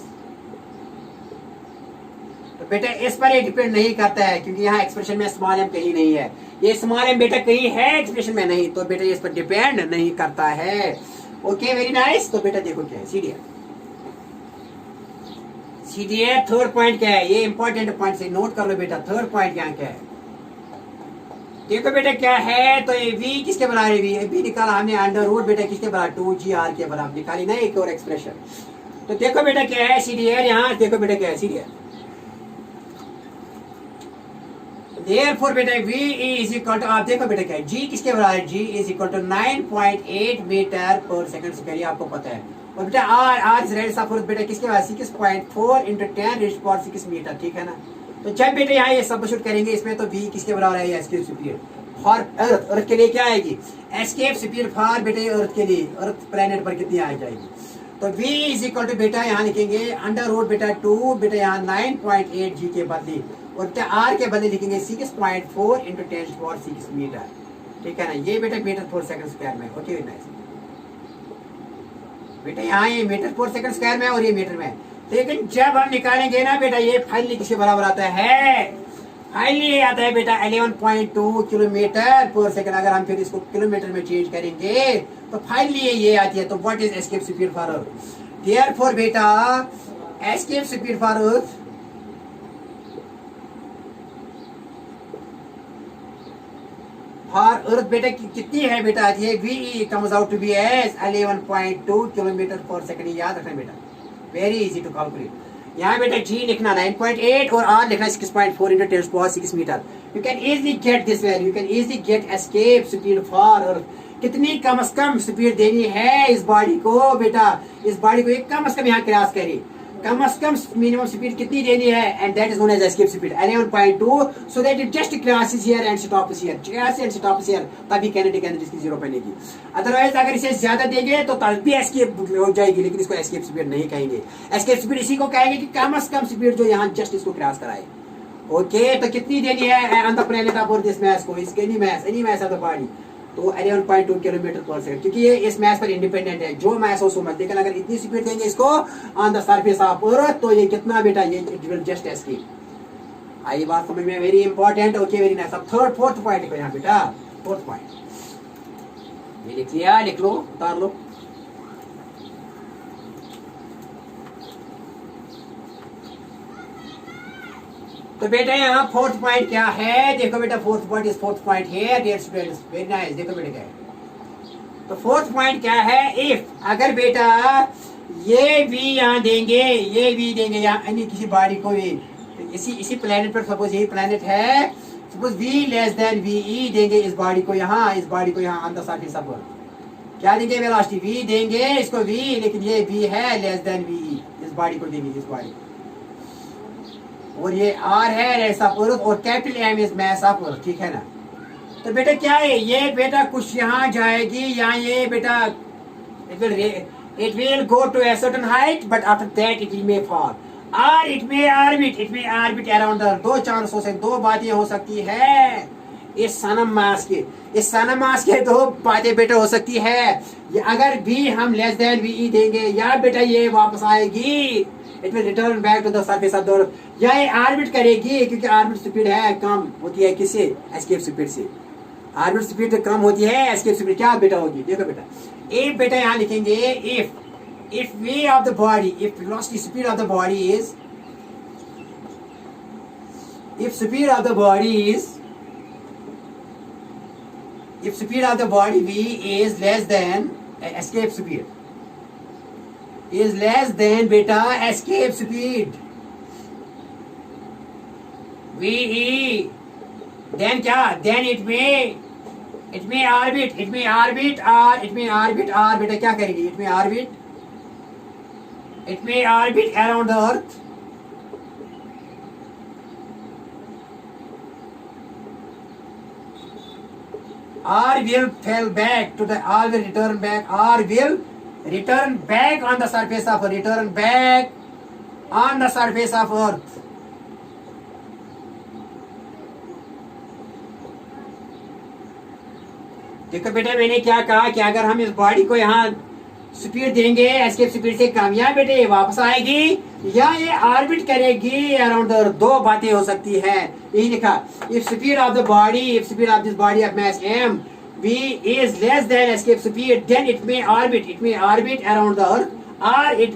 [SPEAKER 1] तो बेटा इस पर ये depend नहीं करता है, क्योंकि यहाँ एक्सप्रेशन में स्मॉल एम कहीं नहीं है। ये स्मॉल एम बेटा कहीं है एक्सप्रेशन में नहीं, तो बेटा इस पर डिपेंड नहीं करता है। Okay, very nice. तो बेटा देखो क्या है, सीडीए थर्ड पॉइंट क्या है, ये इंपॉर्टेंट पॉइंट से नोट कर लो बेटा। थर्ड पॉइंट यहाँ क्या है, देखो बेटा क्या है, तो ये v किसके बराबर है? v निकाला हमने, अंडर रूट बेटा किसके बराबर? 2gr के बराबर निकाली ना एक और एक्सप्रेशन। तो देखो बेटा क्या है सीडीआर, यहाँ देखो बेटा क्या है सीडीआर। Therefore बेटा v is equal to, आप देखो बेटा क्या है, g किसके बराबर है? g is equal to 9.8 metre पर सेकंड स्क्वायर, आपको पता है। और बेटा r इज रेडियस ऑफ अर्थ बेटा किसके बराबर? 6.4 × 10⁻6 मीटर, ठीक है ना। तो जब बेटा यहाँ ये सब्स्टिट्यूट करेंगे इसमें, तो v किसके बराबर है? एस्केप स्पीड फॉर अर्थ के लिए क्या आएगी? एस्केप स्पीड फॉर बेटे अर्थ के लिए, अर्थ प्लेनेट पर कितनी आ जाएगी? तो v इज इक्वल टू बेटा यहाँ लिखेंगे अंडर रूट बेटा 2 बेटा यहाँ 9.8 g के बदले, और बेटा r के बदले लिखेंगे 6.4 × 10⁻6 मीटर, ठीक है ना। ये बेटा मीटर पर सेकंड स्क्वायर में। ओके, वेरी नाइस बेटा, यहाँ ये मीटर पर सेकंड स्क्वायर में और ये मीटर में। लेकिन जब हम निकालेंगे ना बेटा, ये फाइनली किसके बराबर आता है? फाइनली आता है बेटा 11.2 किलोमीटर पर सेकंड। अगर हम फिर इसको किलोमीटर में चेंज करेंगे तो फाइनली ये आती है। तो what is escape speed for earth? Therefore बेटा एस्केप स्पीड फॉर अर्थ बेटा कितनी है बेटा? ये v comes out to be as 11.2 kilometre पर सेकंड। याद रखना बेटा, वेरी इजी टू कैलकुलेट। यहाँ बेटा g लिखना 9.8 और r लिखना 6.4 × 10⁻6 metre. You can easily get this value, you can easily get escape speed for earth. कितनी कम से कम स्पीड देनी है इस बॉडी को बेटा? इस बॉडी को एक कम से कम यहाँ क्रॉस करिए, कम से कम मिनिमम स्पीड कितनी देनी है? And that is known as escape speed 11.2, so that it just crosses here and stops here, crosses and stops here, तभी किनेटिक एनर्जी इसकी 0 बनेगी। अदरवाइज अगर इसे ज्यादा देंगे तो तब भी एस्केप हो जाएगी, लेकिन इसको एस्केप स्पीड नहीं कहेंगे। एस्केप स्पीड इसी को कहेंगे कि कम से कम स्पीड जो यहाँ जस्ट इसको क्रॉस कराए। ओके, तो कितनी देनी है on the planet of earth इस मैस को? इसके any mass of the body, तो 11.2 किलोमीटर पर सेकंड, क्योंकि ये इस मैस पर इंडिपेंडेंट है, जो मैस हो सो मच। लेकिन अगर इतनी स्पीड देंगे इसको on the surface of earth, तो ये कितना बेटा? ये इट विल जस्ट एस्केप। आई बात समझ में? Very important. Okay, very nice. अब फोर्थ पॉइंट लिखो यहाँ बेटा, फोर्थ पॉइंट ये लिख लिया, लिख लो, उतार लो। तो बेटा यहाँ फोर्थ पॉइंट क्या है? देखो बेटा, fourth point is fourth point here dear students, very nice. देखो बेटा क्या है, तो फोर्थ पॉइंट क्या है? इफ अगर बेटा ये v यहाँ देंगे, ये v देंगे यहाँ यानी किसी बॉडी को भी, इसी प्लेनेट पर, सपोज यही प्लेनेट है, suppose v less than ve देंगे इस बॉडी को यहाँ, इस बॉडी को यहाँ अंदर सरफेस पर क्या देंगे? वेलोसिटी v देंगे इसको v, लेकिन ये v है लेस देन ve, इस बॉडी को देंगे, इस बॉडी, और ये r है रेडियस ऑफ अर्थ, और capital M is mass of earth, ठीक है ना। तो बेटा क्या है ये? बेटा कुछ यहाँ जाएगी, यहाँ ये बेटा it will go to a certain height, but after that it may fall. Or it may orbit around the. दो चांस हो सकते, दो बातें हो सकती है इस सनम मास के, इस सनम मास के दो बातें बेटा हो सकती है। अगर भी हम लेस देन वी देंगे, या बेटा ये वापस आएगी, it will return back to the surface of the, या ये ऑर्बिट करेगी, क्योंकि ऑर्बिट स्पीड है कम होती है किससे, एस्केप स्पीड से। ऑर्बिट स्पीड कम होती है, एस्केप स्पीड क्या बेटा होगी, देखो बेटा। इफ बेटा यहाँ लिखेंगे, if way of the body, if velocity speed of the body is, if speed of the body is, if speed of the body v is less than escape speed, is less than beta escape speed ve, then क्या, then it may orbit, or beta क्या करेगी, it may orbit around the earth, or will fall back to the, or will return back, or will return back on the surface of, return back on the surface of earth. देखो बेटा मैंने क्या कहा कि अगर हम इस body को यहाँ स्पीड देंगे एस्केप स्पीड से कम, या बेटे ये वापस आएगी या ये ऑर्बिट करेगी अराउंड द, दो बातें हो सकती है। यही लिखा, if speed of the body, if speed of this body of mass m v is less than escape speed, then it may orbit around the earth, or it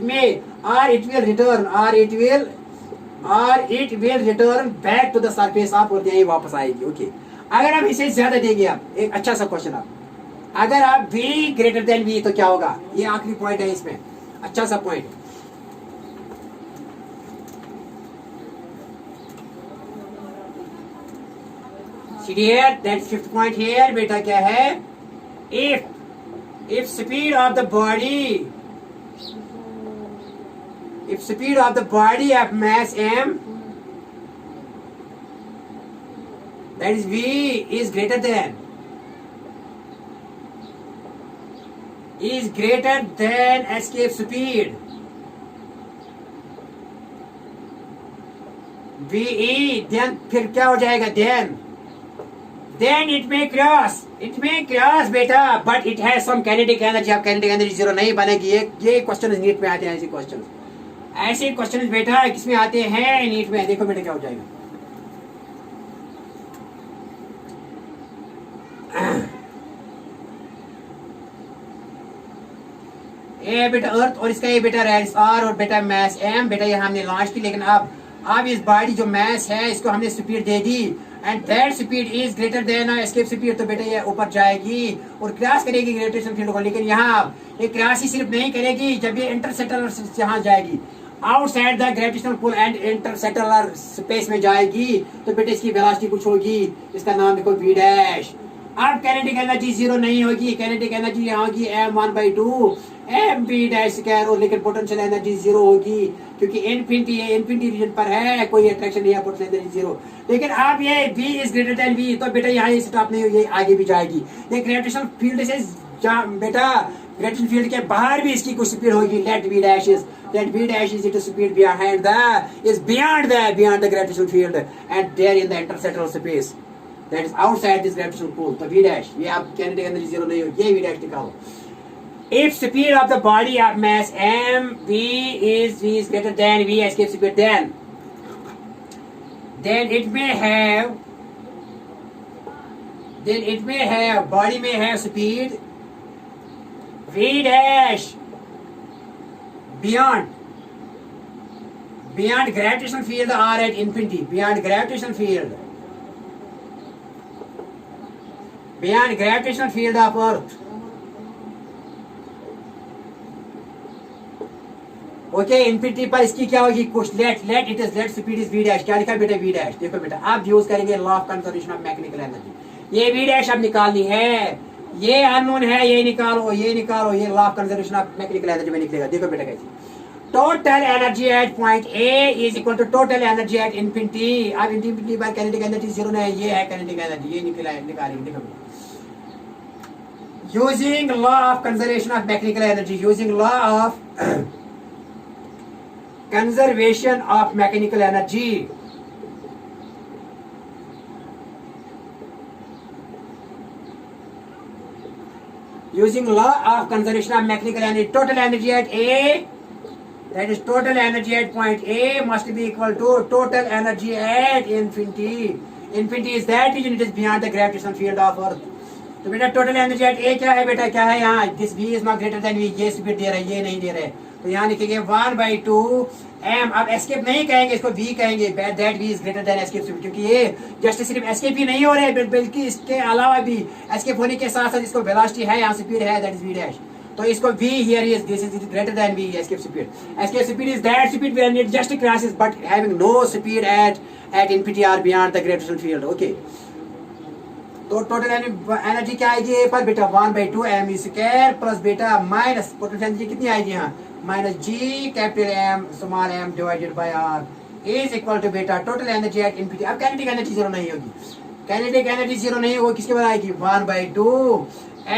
[SPEAKER 1] will return back to the surface of, और यही वापस आएगी। Okay, अगर हम इसे ज्यादा देंगे, आप एक अच्छा सा क्वेश्चन, आप अगर आप v ग्रेटर देन v तो क्या होगा, ये आखिरी पॉइंट है इसमें, अच्छा सा point. See here, that's fifth point here, बेटा क्या है, if speed of the body, if speed of the body of mass m, that is v is greater than escape speed ve, then फिर क्या हो जाएगा, then it may cross बेटा, but it has some kinetic energy, अब kinetic energy zero नहीं बनेगी। ये question NEET में आते हैं, ऐसे क्वेश्चन बेटा किसमें आते हैं, नीट में। देखो बेटा क्या हो जाएगा, ये बेटा अर्थ और इसका ये बेटा रेडियस r और बेटा मास m, बेटा ये हमने लॉन्च की, लेकिन अब इस बॉडी जो मास है इसको हमने speed they the, and that speed is greater then escape speed, तो बेटा ये ऊपर जाएगी और क्रॉस करेगी ग्रेविटेशन फील्ड को। लेकिन यहाँ ये क्रॉस ही सिर्फ नहीं करेगी, जब ये इंटरसेटेलर यहाँ जाएगी, outside the gravitational pull and interstellar space में जाएगी, तो बेटा इसकी वेलोसिटी कुछ होगी, इसका नाम देखो v डैश। अब काइनेटिक एनर्जी जीरो नहीं होगी, काइनेटिक एनर्जी यहाँ होगी m1/2 mv डैश स्क्वायर, और लेकिन पोटेंशियल एनर्जी जीरो होगी, क्योंकि इन्फिनिटी रीजन पर है, कोई अट्रैक्शन नहीं है, पोटेंशियल एनर्जी जीरो। लेकिन अब ये v is greater than v, तो बेटा यहाँ स्टॉप नहीं होगी, आगे भी जाएगी। ये ग्रेविटेशनल फील्ड से बेटा ग्रेविटेशनल फील्ड के बाहर भी इसकी कुछ स्पीड होगी, let v dash is its speed behind beyond the gravitational field, and there in the interstellar space, that is outside this gravitational pull, तो v डैश, ये आप kinetic energy जीरो नहीं होगी, ये v डैश निकालो। If speed of the body of mass m v is greater than v escape speed, then it may have body may have speed v dash beyond gravitational field or at infinity, beyond gravitational field of earth. Okay, infinity पर इसकी क्या होगी, कुछ let speed is v dash, क्या लिखा बेटा v dash. देखो बेटा आप यूज करेंगे law of conservation of mechanical energy, ये v डैश अब निकालनी है, ये अननोन है, ये निकालो, ये law of conservation of mechanical energy में निकलेगा। देखो बेटा कैसे, total energy at point A is equal to total energy at infinity. अब इन्फिनिटी पर काइनेटिक एनर्जी जीरो है, ये है काइनेटिक एनर्जी, ये निकालेंगे। देखो using law of conservation of mechanical energy, using law of conservation of mechanical energy, using law of conservation of mechanical energy, total energy at A, that is total energy at point A must be equal to total energy at infinity. Infinity is that region, it is beyond the gravitational field of earth. तो बेटा total energy eight ए क्या है बेटा, क्या है यहाँ, this B is not greater than V, ये speed दे रहा है, ये नहीं दे रहा है, तो यहाँ लिखेंगे 1/2 m. अब एस्केप नहीं कहेंगे, इसको v कहेंगे, that v is greater then escape speed, क्योंकि ये जस्ट सिर्फ एस्केप ही नहीं हो रहे हैं बल्कि इसके अलावा भी एस्केप होने के साथ साथ इसको वेलोसिटी है, यहाँ स्पीड है, दैट इज v डैश, तो इसको v here is this is greater than v escape speed. Escape speed is that speed when it just crosses but having no speed at infinity और beyond the gravitational field. Okay, तो total energy क्या आएगी A पर बेटा 1/2 m square plus बेटा minus potential energy कितनी आएगी यहाँ, minus G capital M small M divided by R is equal to बेटा टोटल एनर्जी एट इन्फिनिटी. अब काइनेटिक एनर्जी जीरो नहीं होगी, काइनेटिक एनर्जी जीरो नहीं होगी, किसके बराबर आएगी 1/2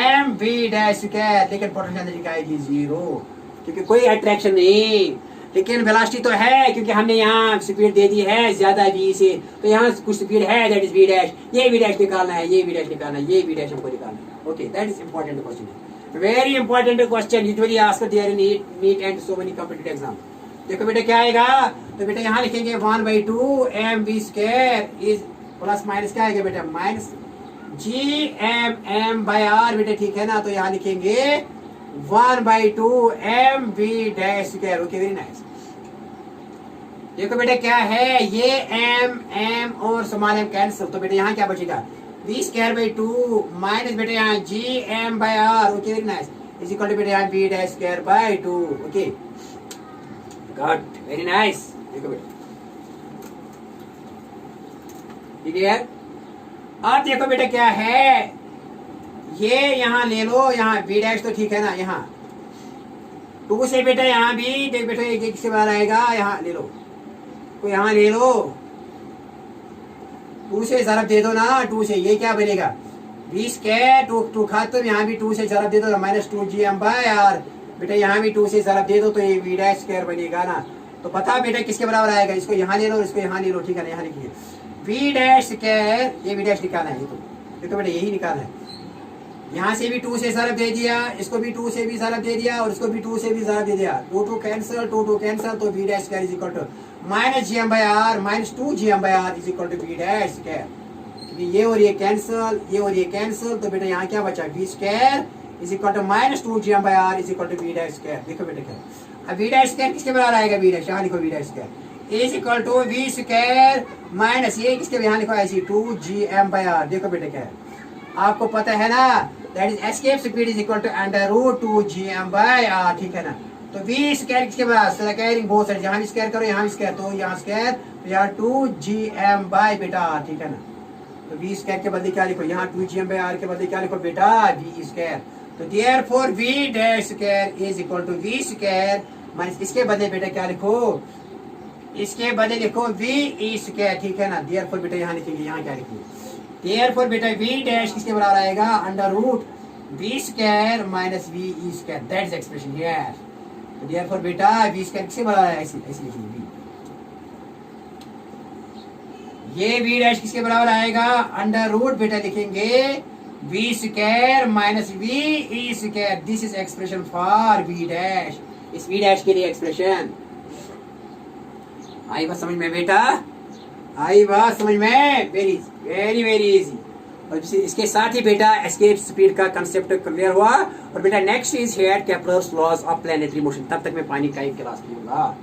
[SPEAKER 1] m v डैश स्क्वायर, लेकिन पोटेंशियल एनर्जी क्या आएगी जीरो, क्योंकि कोई अट्रैक्शन नहीं, लेकिन वेलोसिटी तो है क्योंकि हमने यहाँ स्पीड दे दी है ज्यादा v से, तो यहाँ कुछ स्पीड है दैट इज v डैश, ये v डैश निकालना है, ये v डैश निकालना है, ये v डैश हमको निकालना है. Okay, that is important question, very important question, usually asked there in NEET and so many competitive exam. देखो बेटा क्या आएगा, तो बेटा यहाँ लिखेंगे 1/2 m v square is plus minus क्या आएगा बेटा minus G M M by R बेटा, ठीक है ना, तो यहाँ लिखेंगे 1/2 m v dash square. Okay, very nice. देखो बेटा क्या है, ये m m और स्मॉल m कैंसिल, तो बेटा यहाँ क्या बचेगा v स्क्वायर बाई 2 माइनस बेटा यहाँ g m by r. Okay, very nice, is equal to बेटा यहाँ v dash square by 2. Okay, good, very nice. देखो बेटा क्लियर. अब देखो बेटा क्या है, ये यहाँ ले लो, यहाँ v डैश तो ठीक है ना, यहाँ 2 से बेटा यहाँ भी देख बेटा एक किससे बाहर आएगा, यहाँ ले लो, तो यहाँ ले लो 2 से ज़रब दे दो ना, 2 से ये क्या बनेगा v स्क्वायर 2 खाते तो यहाँ भी 2 से ज़रब दे दो, माइनस 2gm बाय आर बेटा, यहाँ भी 2 से ज़रब दे दो तो ये v डैश स्क्वायर बनेगा ना. तो पता बेटा किसके बराबर आएगा, इसको यहाँ ले लो, इसको यहाँ ले लो, ठीक है ना, यहाँ लिखिए v डैश स्क्वायर, ये v डैश निकालना है, ये तो बेटा यही निकालना है. यहाँ से भी 2 से ज़रब दे दिया, इसको भी 2 से भी ज़रब दे दिया और इसको भी 2 से भी ज़रब दे दिया, 2 कैंसिल, 2 कैंसिल, तो v dash square is equal to minus G M by R minus 2gm by are is equal to v dash square, क्योंकि ये और ये कैंसिल, ये और ये कैंसिल, तो बेटा यहाँ क्या बचा v square is equal to minus 2gm by are is equal to v dash square. देखो बेटा क्या, अब v डैश स्क्वायर किसके बराबर आएगा, v डैश, यहाँ लिखो v dash square is equal to v square minus ये किसके, यहाँ लिखो ऐसी 2gm बाई आर. देखो बेटा क्या है, आपको पता है ना, that is escape speed is equal to √2gm by r, ठीक है ना. तो v स्क्वायर किसके बराबर, स्क्वायरिंग बोथ साइड, यहाँ भी स्क्वायर करो, यहाँ भी स्क्वायर, तो यहाँ स्क्वायर, तो यहाँ 2gm बाय बेटा r, ठीक है ना. तो v स्क्वायर के बदले क्या लिखो, यहाँ 2gm बाय r के बदले क्या लिखो बेटा v स्क्वायर. तो therefore v dash square is equal to v square minus इसके बदले बेटा क्या लिखो, इसके बदले लिखो v e स्क्वायर, ठीक है ना. देयरफॉर बेटा यहाँ लिखेंगे, यहाँ क्या लिखेंगे, देयरफॉर बेटा v डैश किसके बराबर आएगा, √v square minus v e square, that is expression here. तो देयरफॉर बेटा v स्क्वायर किसके बराबर है, ऐसे ऐसे लिखेंगे v, ये v डैश किसके बराबर आएगा, √ बेटा लिखेंगे v square minus v e square, this is expression for v dash, इस v डैश के लिए एक्सप्रेशन. आई बात समझ में बेटा, आई बात समझ में, वेरी वेरी वेरी इजी. और इसके साथ ही बेटा एस्केप स्पीड का कंसेप्ट क्लियर हुआ. और बेटा next is here Kepler's laws of planetary motion. तब तक मैं पानी का एक गिलास पीऊंगा.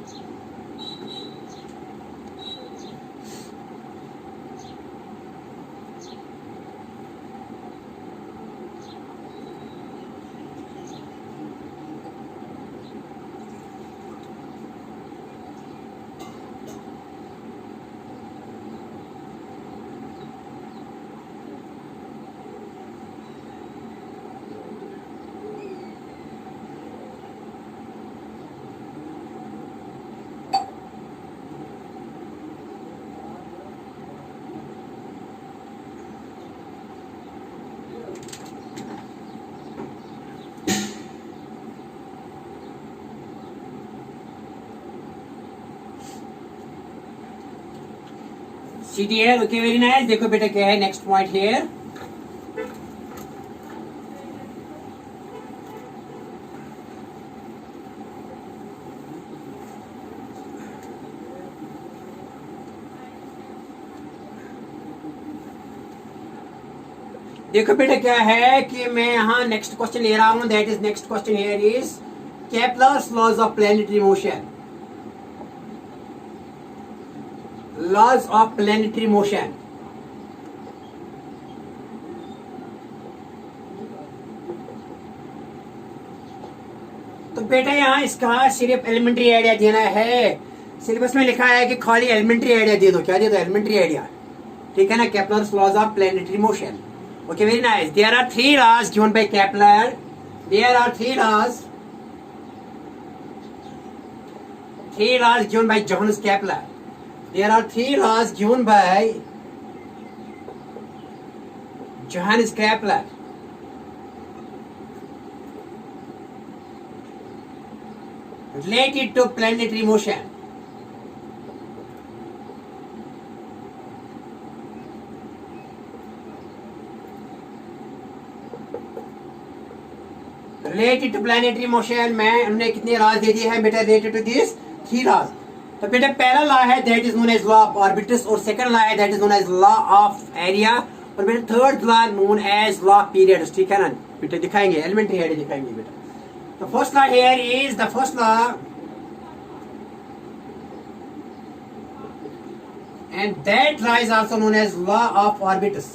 [SPEAKER 1] CTL, okay, very nice. देखो बेटा क्या है next point here. देखो बेटा क्या है कि मैं यहाँ नेक्स्ट क्वेश्चन ले रहा हूँ. That is next question here is Kepler's laws of planetary motion. Laws of planetary motion. तो बेटा यहाँ इसका सिर्फ एलिमेंट्री आइडिया देना है. सिलेबस में लिखा है कि खाली एलिमेंट्री आइडिया दे दो. क्या दे दो? Elementary idea. ठीक है ना. Kepler's laws of planetary motion. Okay, very nice. There are three laws given by Kepler. There are three laws given by Johannes Kepler. There are three laws given by Johannes Kepler. Related to planetary motion. Related to planetary motion में हमने कितने laws दे दिए हैं बेटा related to this 3 laws. तो बेटा पहला law है that is known as law of orbits और सेकंड लॉ है that is known as law of area और बेटा third law known as law of periods. ठीक है ना बेटा. दिखाएंगे एलिमेंट्री आइडिया दिखाएंगे बेटा. तो first law here is the first law and that law is also known as law of orbits.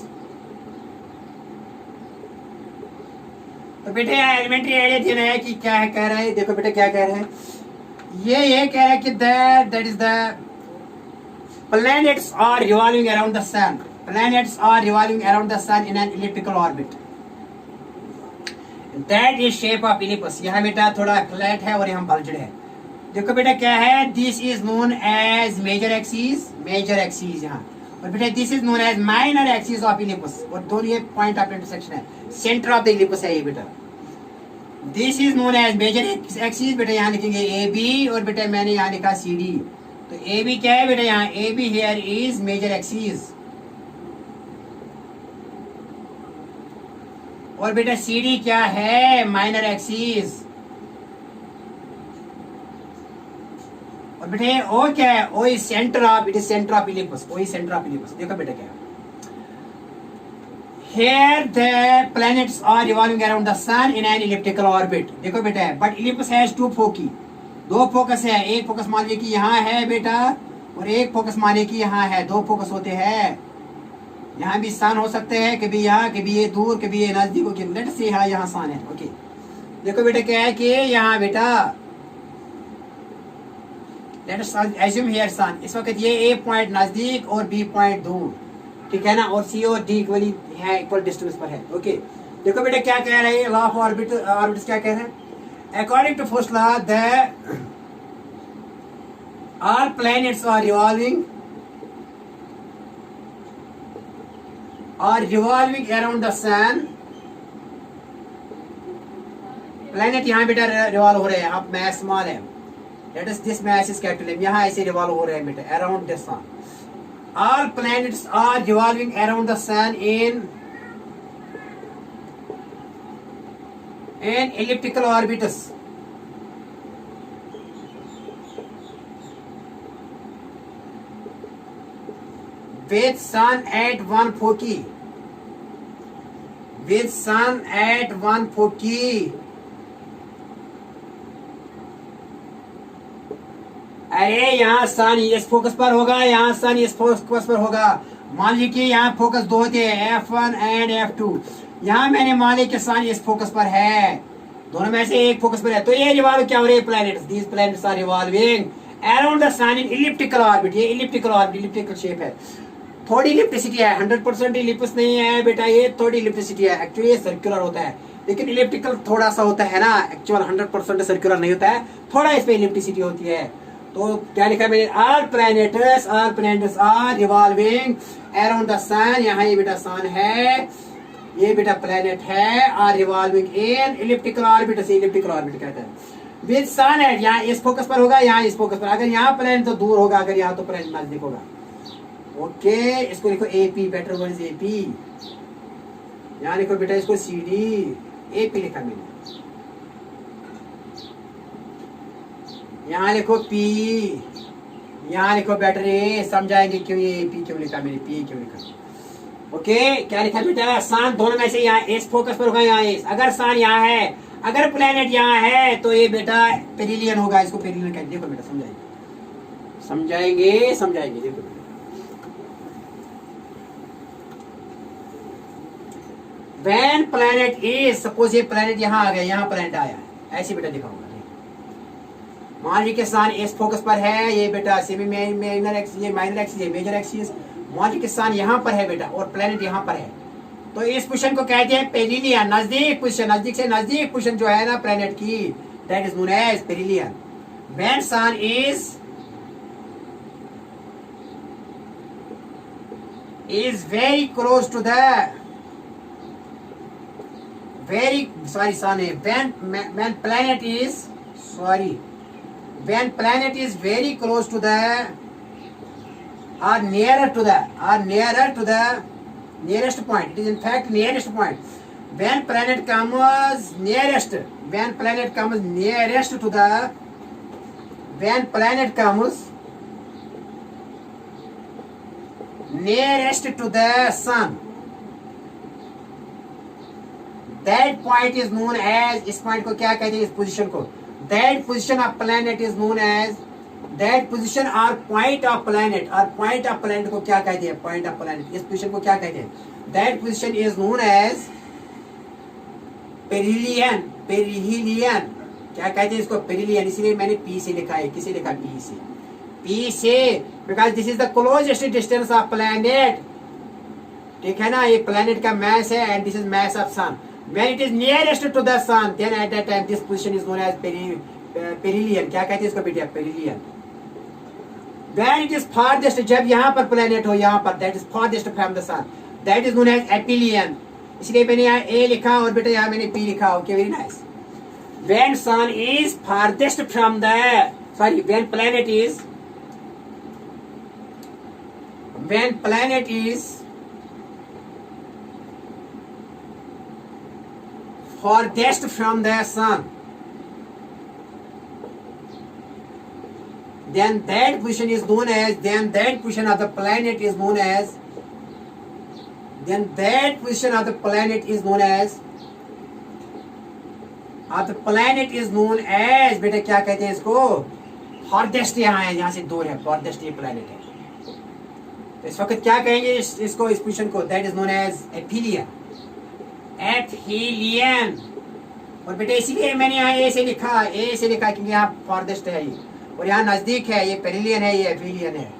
[SPEAKER 1] तो बेटे यहाँ एलिमेंट्री आइडिया देना है कि क्या है कह रहा है. देखो बेटा क्या कह रहा है. ये कह रहा है कि that is the planets are revolving around the sun. Planets are revolving around the sun in an elliptical orbit. That is shape of ellipse. यहाँ बेटा थोड़ा फ्लैट है और यहाँ बल्जड है. देखो बेटा क्या है. This is known as major axis. Major axis यहाँ. और बेटा this is known as minor axis of ellipse. और दोनों ये पॉइंट ऑफ इंटरसेक्शन है. सेंटर ऑफ द इलिप्स है ये बेटा. This is known as major axis. बेटा यहाँ लिखेंगे ए बी और बेटा मैंने यहाँ लिखा सी डी. तो ए बी क्या है बेटा. यहाँ A B here is major axis और बेटा सी डी क्या है. Minor axis. और बेटे ओ क्या है. O is centre of. It is centre of ellipse. O is centre of ellipse. देखो बेटा क्या है. Here the planets are revolving around the sun in an elliptical orbit. देखो बेटा but ellipse has two foci. दो focus है. एक focus मान लीजिए कि यहाँ है बेटा और एक फोकस मानिए कि यहाँ है. दो फोकस होते हैं. यहाँ भी सन हो सकते हैं. कभी यहाँ कभी ये दूर कभी ये नजदीक. Okay let's see. हाँ यहाँ सन है. ओके देखो बेटा क्या है कि यहाँ बेटा लेट्स एज्यूम हियर सन. इस वक्त ये ए पॉइंट नजदीक और बी पॉइंट दूर. ठीक है ना. और सी और डी इक्वली है. इक्वल डिस्टेंस पर है. ओके देखो बेटा क्या कह रहा है. लॉ ऑफ ऑर्बिट्स क्या कह रहा है. According to first law the all planets are revolving around the sun. Planet यहाँ बेटा रिवॉल्व हो रहे हैं. अब मैस स्मॉल है. That is this mass is capital. यहाँ ऐसे रिवॉल्व हो रहे हैं बेटा around the sun. All planets are revolving around the sun in an elliptical orbits. With sun at one foci. With sun at one foci. अरे यहाँ सन इस focus पर होगा. यहाँ सन इस फोकस पर होगा. मान लीजिए कि यहाँ फोकस दो होते हैं F1 एंड F2. यहाँ मैंने मान लिया कि सन इस फोकस पर है. दोनों में से एक फोकस पर है. तो ये रिवॉल्व क्या हो रहे हैं planets. These planets are revolving around the sun in elliptical orbit. ये इलिप्टिकल ऑर्बिट इलिप्टिकल शेप है. थोड़ी इलिप्टिसिटी है. 100% इलिप्स नहीं है बेटा. ये थोड़ी इलिप्टिसिटी है. एक्चुअली ये सर्कुलर होता है लेकिन इलिप्टिकल थोड़ा सा होता है ना. एक्चुअल 100% सर्कुलर नहीं होता है. थोड़ा इसमें इलिप्टिसिटी होती है. तो क्या लिखा मैंने. All planets are revolving around the sun. यहाँ ये बेटा सन है. ये बेटा प्लैनेट है. Are revolving in elliptical orbit. से इलिप्टिकल ऑर्बिट कहते हैं. विद सन है. यहाँ इस फोकस पर होगा. यहाँ इस फोकस पर. अगर यहाँ प्लैनेट तो दूर होगा. अगर यहाँ तो प्लैनेट नजदीक होगा. ओके, इसको लिखो AP, better word is AP। यहाँ लिखो बेटा इसको CD, AP लिखा मैंने। यहाँ लिखो P, यहाँ लिखो बेटर A। समझाएंगे क्यों ये AP क्यों लिखा मैंने, P क्यों लिखा। ओके, क्या लिखा बेटा, सन दोनों में से यहाँ एस फोकस पर होगा, यहाँ एस। अगर सन यहाँ है, अगर प्लेनेट यहाँ है तो ये बेटा पेरिलियन होगा, इसको पेरिलियन कहते हैं। देखो बेटा समझाएंगे देखो बेटा। When planet is, सपोज ये प्लेनेट यहाँ आ गया, यहाँ प्लेनेट आया है, ऐसे बेटा दिखाऊंगा। मान लीजिए कि सन एस फोकस पर है, ये बेटा सेमी माइनर एक्सिस, ये माइनर एक्सिस, ये मेजर एक्सिस। मान लीजिए कि सन यहाँ पर है बेटा और प्लेनेट यहाँ पर है, तो इस पोजीशन को कहते हैं पेरिलियन, नजदीक पोजीशन, नजदीक से नजदीक पोजीशन जो है ना प्लेनेट की, that is known as perihelion. When sun is very close to the when planet is very close to the or nearer to the nearest point, it is in fact nearest point. When planet comes nearest to the sun, that point is known as, इस point को क्या कहते हैं, इस position को, that position of planet is known as, that position or point of planet को क्या कहते हैं, point of planet, इस position को क्या कहते हैं, that position is known as perihelion। क्या कहते हैं इसको, perihelion। इसीलिए मैंने P से लिखा है, किसे लिखा, P से, because this is the closest distance of planet, ठीक है ना, ये planet का mass है and this is mass of sun। When it is nearest to the sun, then at that time this position is known as perihelion। क्या कहते हैं इसको बेटा, perihelion। When it is farthest, जब यहाँ पर planet हो, यहाँ पर, that is farthest from the sun, that is known as aphelion। इसलिए मैंने यहाँ A लिखा और बेटा यहाँ मैंने P लिखा। Okay, very nice. When sun is farthest from the, when planet is farthest from the sun, then that position is known as, that position of the planet is known as बेटा क्या कहते हैं इसको, farthest। यहाँ है, यहाँ से दूर है, farthest ये planet है। तो इस वक्त क्या कहेंगे इसको, इस पोजीशन को, that is known as aphelion। और बेटा इसीलिए मैंने यहाँ A से लिखा क्योंकि यहाँ farthest है ये, और यहाँ नजदीक है, ये पेरिलियन है, ये एफिलियन है।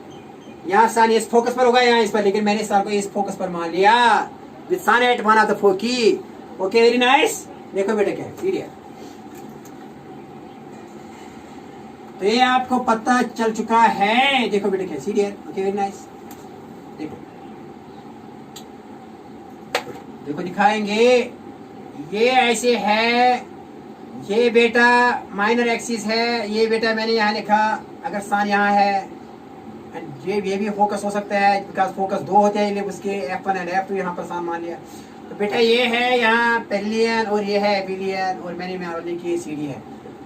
[SPEAKER 1] यहाँ सन इस फोकस पर होगा, यहाँ इस पर, लेकिन मैंने सन को इस फोकस पर मान लिया, with sun at one of the foci. Okay, very nice. देखो बेटा क्या है, सीरियल। तो ये आपको पता चल चुका है, देखो बेटा क्या सीरियल। Okay, very nice. देखो दिखाएंगे, ये ऐसे है, ये बेटा माइनर एक्सिस है, ये बेटा मैंने यहाँ लिखा, अगर सन यहाँ है, ये भी फोकस हो सकता है, बिकॉज फोकस दो होते हैं, उसके F1 एंड F2 यहाँ पर सन मान लिया। तो बेटा ये है यहाँ पेरिलियन और ये है एफिलियन, और मैंने मान लिया कि CD है।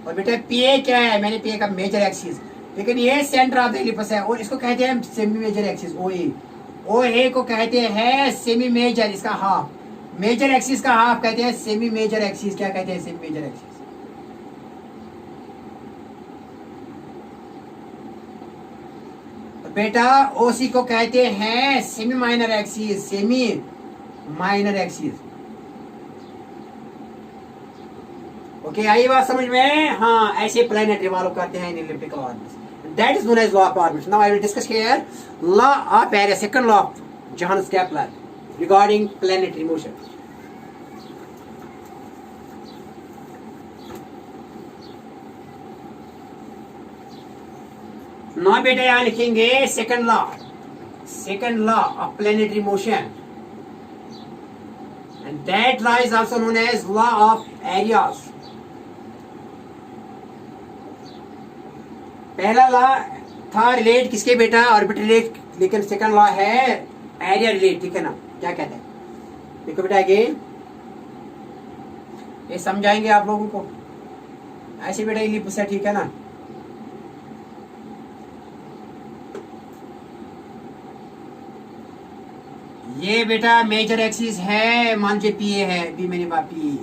[SPEAKER 1] और बेटा PA क्या है, मैंने PA का मेजर एक्सिस, लेकिन ये सेंटर ऑफ द एलिपस है, और इसको कहते हैं सेमी मेजर एक्सिस, OA को कहते हैं सेमी मेजर, इसका हाफ, मेजर एक्सिस का हाफ कहते हैं सेमी मेजर एक्सिस। क्या कहते हैं, सेमी मेजर एक्सिस। बेटा OC को कहते हैं सेमी माइनर एक्सिस, ओके, आई बात समझ में। हाँ, ऐसे प्लैनेट रिवॉल्व करते हैं in elliptical orbits, that is known as law of orbits. Now I will discuss here law of area, second law of Johannes Kepler regarding planetary motion. Now बेटा यहाँ लिखेंगे second law of planetary motion, and that law is also known as law of areas. पहला law था relate किसके बेटा, orbit लेकिन second law है area relate, ठीक है ना, क्या कहते हैं, देखो बेटा अगेन ये समझाएंगे आप लोगों को ऐसे बेटा ये पूछा, ठीक है ना। ये बेटा मेजर एक्सिस है, मान लीजिए पी ए है, बी मैंने बात पी,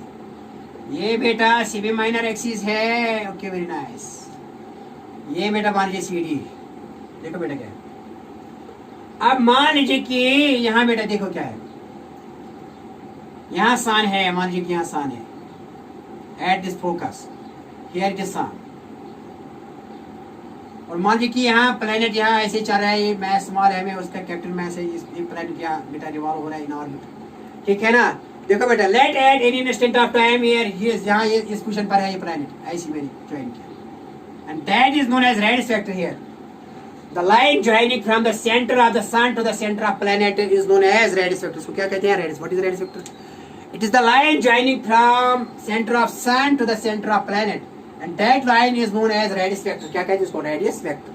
[SPEAKER 1] ये बेटा सी बी माइनर एक्सिस है, ओके वेरी नाइस। ये बेटा मान लीजिए सी डी, देखो बेटा क्या है। अब मान लीजिए कि यहाँ बेटा देखो क्या है, यहाँ सन है, मान लीजिए कि यहाँ सन है at this focus, here it is sun, और मान लीजिए कि यहाँ प्लेनेट यहाँ ऐसे चल रहा है, ये मैस स्मॉल है में उसका कैपिटल मैस है, ये प्लेनेट यहाँ बेटा रिवॉल्व हो रहा है इन ऑर्बिट, ठीक है ना। देखो बेटा let at any instant of time here यहाँ ये इस पोजीशन पर है ये प्लेनेट, ऐसी मेरी ज्वाइन किया, and that is known as radius vector here. The line joining from the centre of the sun to the centre of planet is known as radius vector. इसको क्या कहते हैं, radius. What is radius vector? It is the line joining from centre of sun to the centre of planet, and that line is known as radius vector। क्या कहते हैं इसको? Radius vector.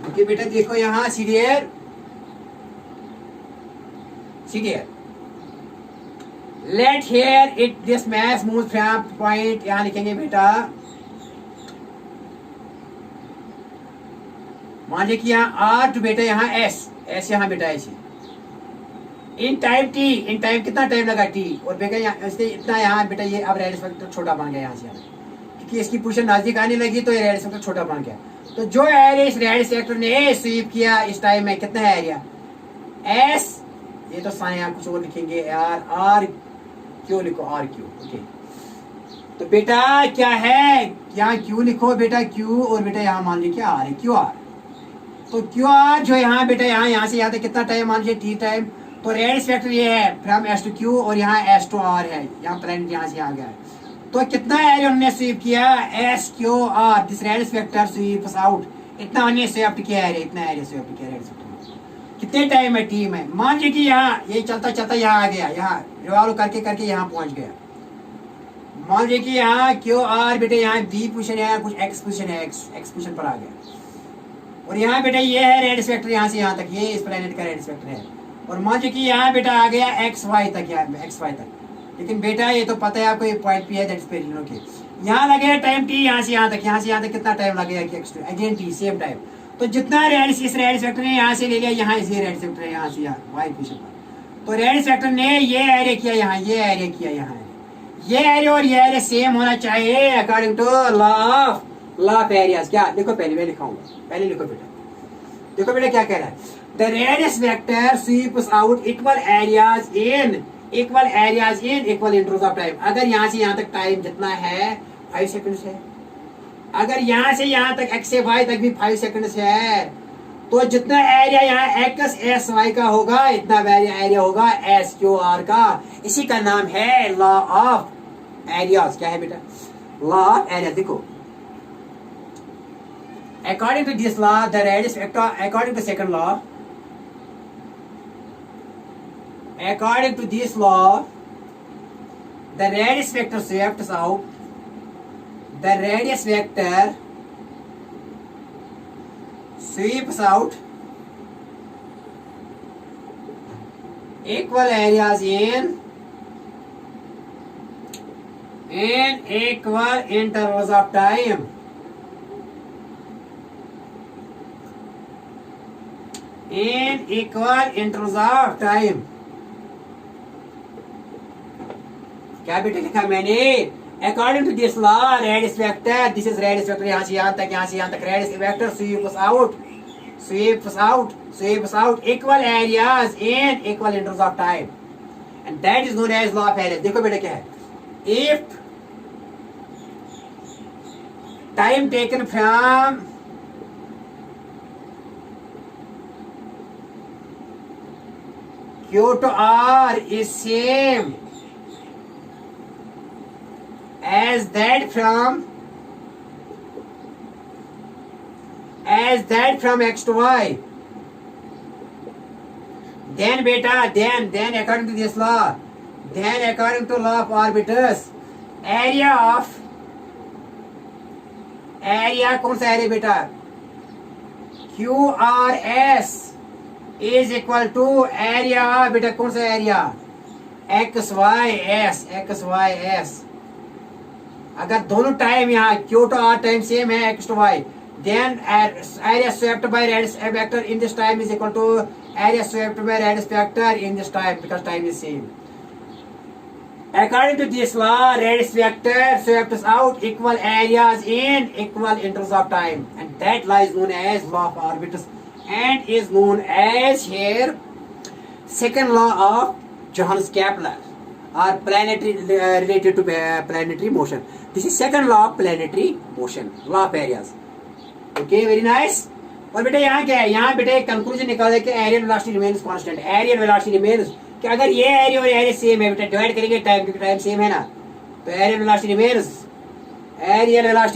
[SPEAKER 1] Okay बेटा देखो यहाँ see here let here it this mass move from point, यहाँ लिखेंगे बेटा मान लीजिए कि यहाँ आर टू बेटा यहाँ एस, एस यहाँ बेटा ऐसे in time T, in time कितना टाइम लगा टी, और बेटा यहाँ इतना यहाँ बेटा ये अब रेडियस वेक्टर छोटा बन गया यहाँ से, क्योंकि इसकी पोजीशन नजदीक आने लगी तो ये रेडियस वेक्टर छोटा बन गया। तो जो एरिया इस रेडियस वेक्टर ने स्वीप किया इस टाइम में कितना है एरिया एस, ये तो साइन यहाँ कुछ और लिखेंगे यार, आर क्यू लिखो, आर क्यू, ओके। तो बेटा क्या है यहाँ क्यू लिखो बेटा क्यू, और बेटा यहाँ मान लीजिए क्या आर है, क्यू आर। तो क्यू आर जो यहाँ बेटा यहाँ से यहाँ तक कितना टाइम मान लीजिए टी टाइम, तो रेडियस वेक्टर ये है फ्रॉम एस टू क्यू, और यहाँ एस टू आर है, यहाँ प्लेनेट यहाँ से आ गया है। तो कितना एरिया उन्होंने स्वीप किया S Q R, this radius vector sweeps out, इतना उन्होंने स्वीप किया एरिया, इतना एरिया स्वीप किया रेडियस वेक्टर। कितने टाइम है टी में, मान लीजिए कि यहाँ ये चलता चलता यहाँ आ गया, यहाँ रिवॉल्व करके करके यहाँ पहुंच गया। मान लीजिए कि यहाँ क्यू आर बेटे यहाँ बी पोजीशन है, कुछ एक्स पोजीशन है, एक्स पोजीशन पर आ गया, और यहाँ बेटा ये है रेडियस वेक्टर यहाँ से यहाँ तक, ये इस प्लेनेट का रेडियस वेक्टर है। और मान लीजिए कि यहाँ बेटा आ गया एक्स वाई तक, यहाँ एक्स वाई तक, लेकिन बेटा ये तो पता है आपको ये पॉइंट पी है, दैट इज पेरियड, ओके। यहाँ लगेगा टाइम टी, यहाँ से यहाँ तक, यहाँ से यहाँ तक कितना टाइम लगेगा X to again T same time. तो जितना रेडियस इस रेडियस वेक्टर ने यहाँ से ले लिया, यहाँ इसी रेडियस वेक्टर है यहाँ से यहाँ वाई पोजीशन पर, तो रेडियस वेक्टर ने ये एरिया किया यहाँ, ये एरिया किया यहाँ, ये एरिया और ये एरिया सेम होना चाहिए according to law of areas. क्या देखो पहले मैं लिखाऊंगा, पहले लिखो बेटा, देखो बेटा क्या कह रहा है, the radius vector sweeps out equal areas in equal intervals of time. अगर यहाँ से यहाँ तक टाइम जितना है 5 सेकंड्स है, अगर यहाँ से यहाँ तक x से y तक भी 5 सेकंड्स है, तो जितना एरिया यहाँ x s y का होगा इतना एरिया होगा s q r का। इसी का नाम है लॉ ऑफ एरियाज। क्या है बेटा? Law of area. देखो according to this law the radius vector, according to second law, according to this law the radius vector sweeps out, the radius vector sweeps out equal areas in equal intervals of time, in equal intervals of time। क्या बेटे लिखा मैंने? According to this law radius vector, this is radius vector, यहाँ से यहाँ तक, यहाँ से यहाँ तक radius vector sweeps out equal areas in equal intervals of time, and that is known as law of areas। देखो बेटा क्या है, if time taken from Q to R is same as that from X to Y, then beta, then according to this law, then according to law of orbiters, area कौन सा area बेटा? Q R S is equal to area, बेटा कौन सा area, x Y S. अगर दोनों time यहाँ Q to R time same है X to Y, then area swept by radius vector in this time is equal to area swept by radius vector in this time, because time is same. According to this law, radius vector sweeps out equal areas in equal intervals of time, and that law is known as law of arbitrus and is known as here second law of Johannes Kepler, or planetary related to planetary motion. This is second law of planetary motion, law of areas. Okay, very nice. और बेटा यहाँ क्या है, यहाँ बेटा एक conclusion निकाले कि aerial velocity remains constant. Aerial velocity remains कि अगर ये एरिया और एरिया सेम है बेटा, डिवाइड करेंगे टाइम, क्योंकि टाइम सेम है ना, तो areal velocity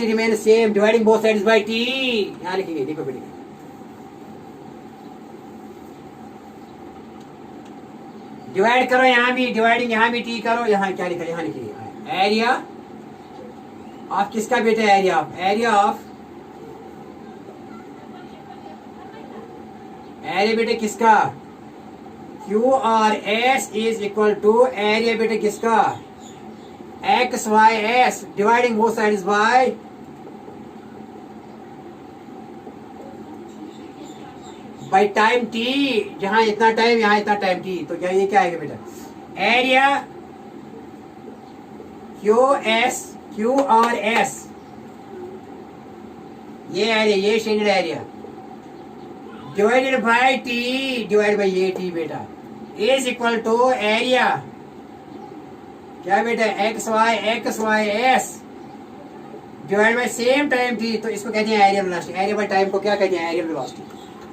[SPEAKER 1] remains same dividing both sides bye T. यहाँ लिखेंगे, देखो बेटा, डिवाइड करो, यहाँ भी डिवाइडिंग, यहाँ भी टी करो। यहाँ क्या लिखा, यहाँ लिखिए एरिया ऑफ किसका बेटा, एरिया ऑफ एरिया बेटे किसका, Q R S is equal to area बेटे किसका, X Y S dividing both sides by time T, जहां इतना टाइम यहाँ इतना टाइम टी, तो क्या ये क्या आएगा बेटा, एरिया क्यू आर एस, ये एरिया, ये shaded area divided by T, divide by ये टी बेटा, इज इक्वल टू एरिया क्या बेटा, X Y S divide by same time T, तो इसको कहते हैं areal velocity. Area by time को क्या कहते हैं, areal velocity.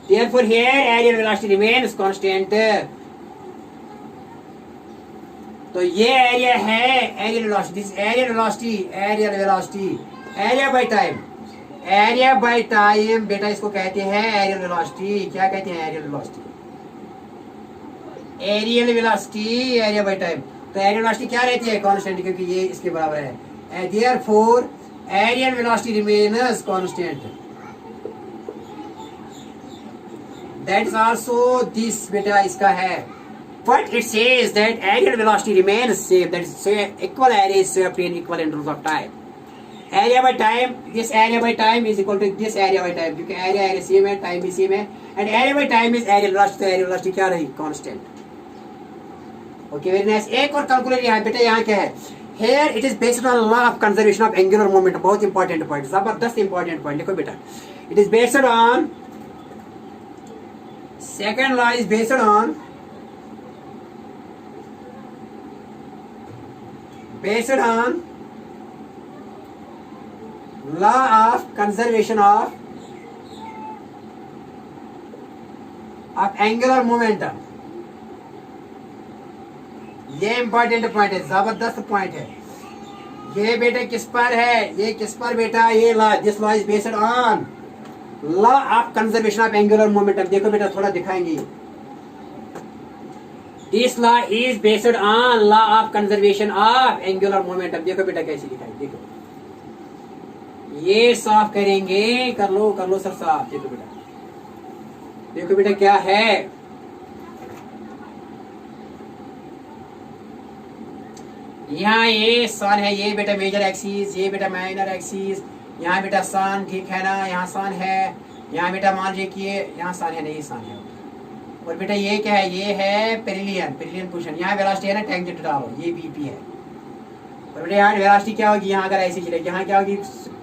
[SPEAKER 1] Therefore here areal velocity remains constant. तो ये एरिया है areal velocity, this areal velocity, area by time, area by time बेटा इसको कहते हैं एरियल वेलोसिटी। क्या कहते हैं, areal velocity, area by time. तो एरियल वेलोसिटी क्या रहती है, कांस्टेंट, क्योंकि ये इसके बराबर है। Therefore areal velocity remains constant. That is also this बेटा इसका है, but it says that areal velocity remains same, that is equal area is swept in equal intervals of time. Area by time, this area by time is equal to this area by time, क्योंकि area same है, time भी same है, and area by time is areal velocity. तो areal velocity क्या रही, constant. Okay, very nice. एक और calculate यहाँ बेटा, यहाँ क्या है, here it is based on law of conservation of angular moment. बहुत इंपॉर्टेंट पॉइंट, जबरदस्त इंपॉर्टेंट पॉइंट, देखो बेटा, it is based on, second law is based on law of conservation of angular momentum। ये इंपॉर्टेंट पॉइंट है, जबरदस्त point है। ये बेटा किस पर है, ये किस पर बेटा, ये law, this law is based on law of conservation of angular momentum. देखो बेटा थोड़ा दिखाएंगे, this law is based on law of conservation of angular momentum. देखो बेटा कैसे दिखाई, देखो ये साफ करेंगे, कर लो सर साफ। देखो बेटा क्या है, यहाँ ये सन है, ये बेटा मेजर एक्सिस, ये बेटा माइनर एक्सिस, यहाँ बेटा सन, ठीक है ना, यहाँ सन है, यहाँ बेटा मान लीजिए कि यहाँ सन है, नहीं सन है। और बेटा ये क्या है, ये है पेरिलियन पोजीशन, यहाँ वेलोसिटी है ना, टेंजेंट डालो, ये बीपी है। और बेटा यहाँ वेलोसिटी क्या होगी, यहाँ अगर ऐसी चलेगी, यहाँ क्या होगी,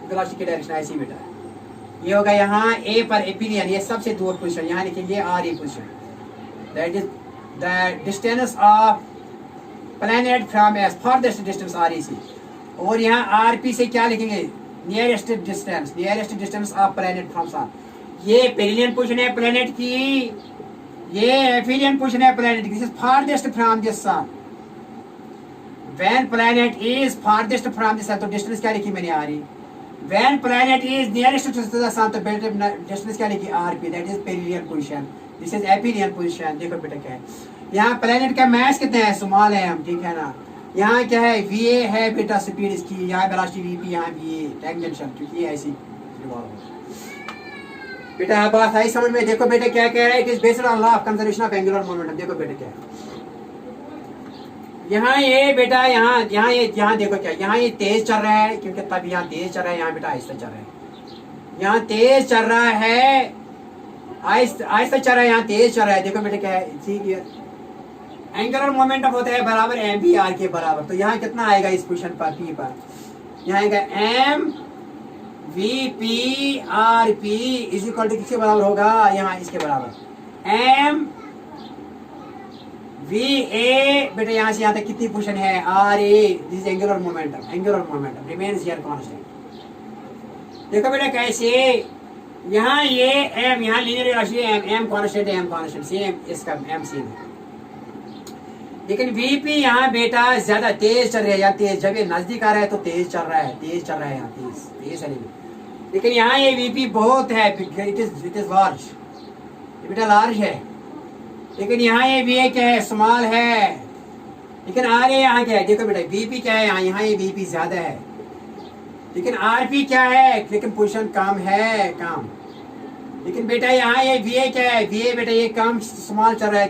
[SPEAKER 1] वेलोसिटी की डायरेक्शन ऐसी बेटा, ये होगा यहाँ ए पर एपिलियन, ये सबसे दूर पोजीशन, यहाँ लिखेंगे R A position, that is the distance of planet from S, farthest distance R A C. और यहाँ आर पी से क्या लिखेंगे, nearest distance of planet from sun. ये पेरिलियन पोजीशन है प्लैनेट की, ये एपिलियन पोजीशन है प्लैनेट की, this is farthest from this sun. When planet is farthest from this sun, तो डिस्टेंस क्या लिखी मैंने, आ रही। When planet is nearest to the sun, तो डिस्टेंस क्या लिखी, RP, that is perihelion position, this is aphelion position। देखो बेटा क्या है, यहाँ प्लेनेट का मास कितना है, स्मॉल है हम, ठीक है ना। यहाँ क्या है, VA है बेटा स्पीड इसकी, यहाँ वेलोसिटी VP, यहाँ VA टेंजेंशियल, क्योंकि ये ऐसी रिवॉल्व हो। बेटा बात आई समझ में? देखो बेटा क्या कह रहा है, it is based on law of conservation of angular momentum. देखो बेटा क्या है यहाँ ये बेटा, यहाँ देखो क्या, यहाँ ये तेज चल रहा है क्योंकि तब यहाँ तेज चल रहा है, यहाँ बेटा आहिस्ता चल रहा है। यहाँ तेज चल रहा है, आहिस्ता चल रहा है, यहाँ तेज चल रहा है। देखो बेटा क्या है, एंगुलर मोमेंटम होता है बराबर एम पी आर के बराबर। तो यहाँ कितना आएगा इस पोजीशन पर पी पर, यहाँ आएगा M V P R P is equal to किसके बराबर होगा, यहाँ इसके बराबर एम वी ए। बेटा यहाँ से यहाँ तक कितनी पोजीशन है, R A, this angular momentum remains here constant. देखो बेटा कैसे, यहाँ ये एम, यहाँ लीनियर राशि एम कांस्टेंट सेम, इसका एम सेम है। लेकिन वीपी यहाँ बेटा ज्यादा तेज चल रहा है, या तेज जब ये नजदीक आ रहा है तो तेज चल रहा है यहाँ तेज है। लेकिन यहाँ ये वीपी बहुत है, इट इज लार्ज, बेटा लार्ज है। लेकिन यहाँ ये वी क्या है, स्मॉल है। लेकिन आर ए यहाँ क्या है, देखो बेटा वीपी क्या है यहाँ ये वीपी ज्यादा है, लेकिन आरपी क्या है, लेकिन पोजीशन कम है, कम। लेकिन बेटा यहाँ ये वी क्या है, वी बेटा ये कम स्मॉल चल रहा है,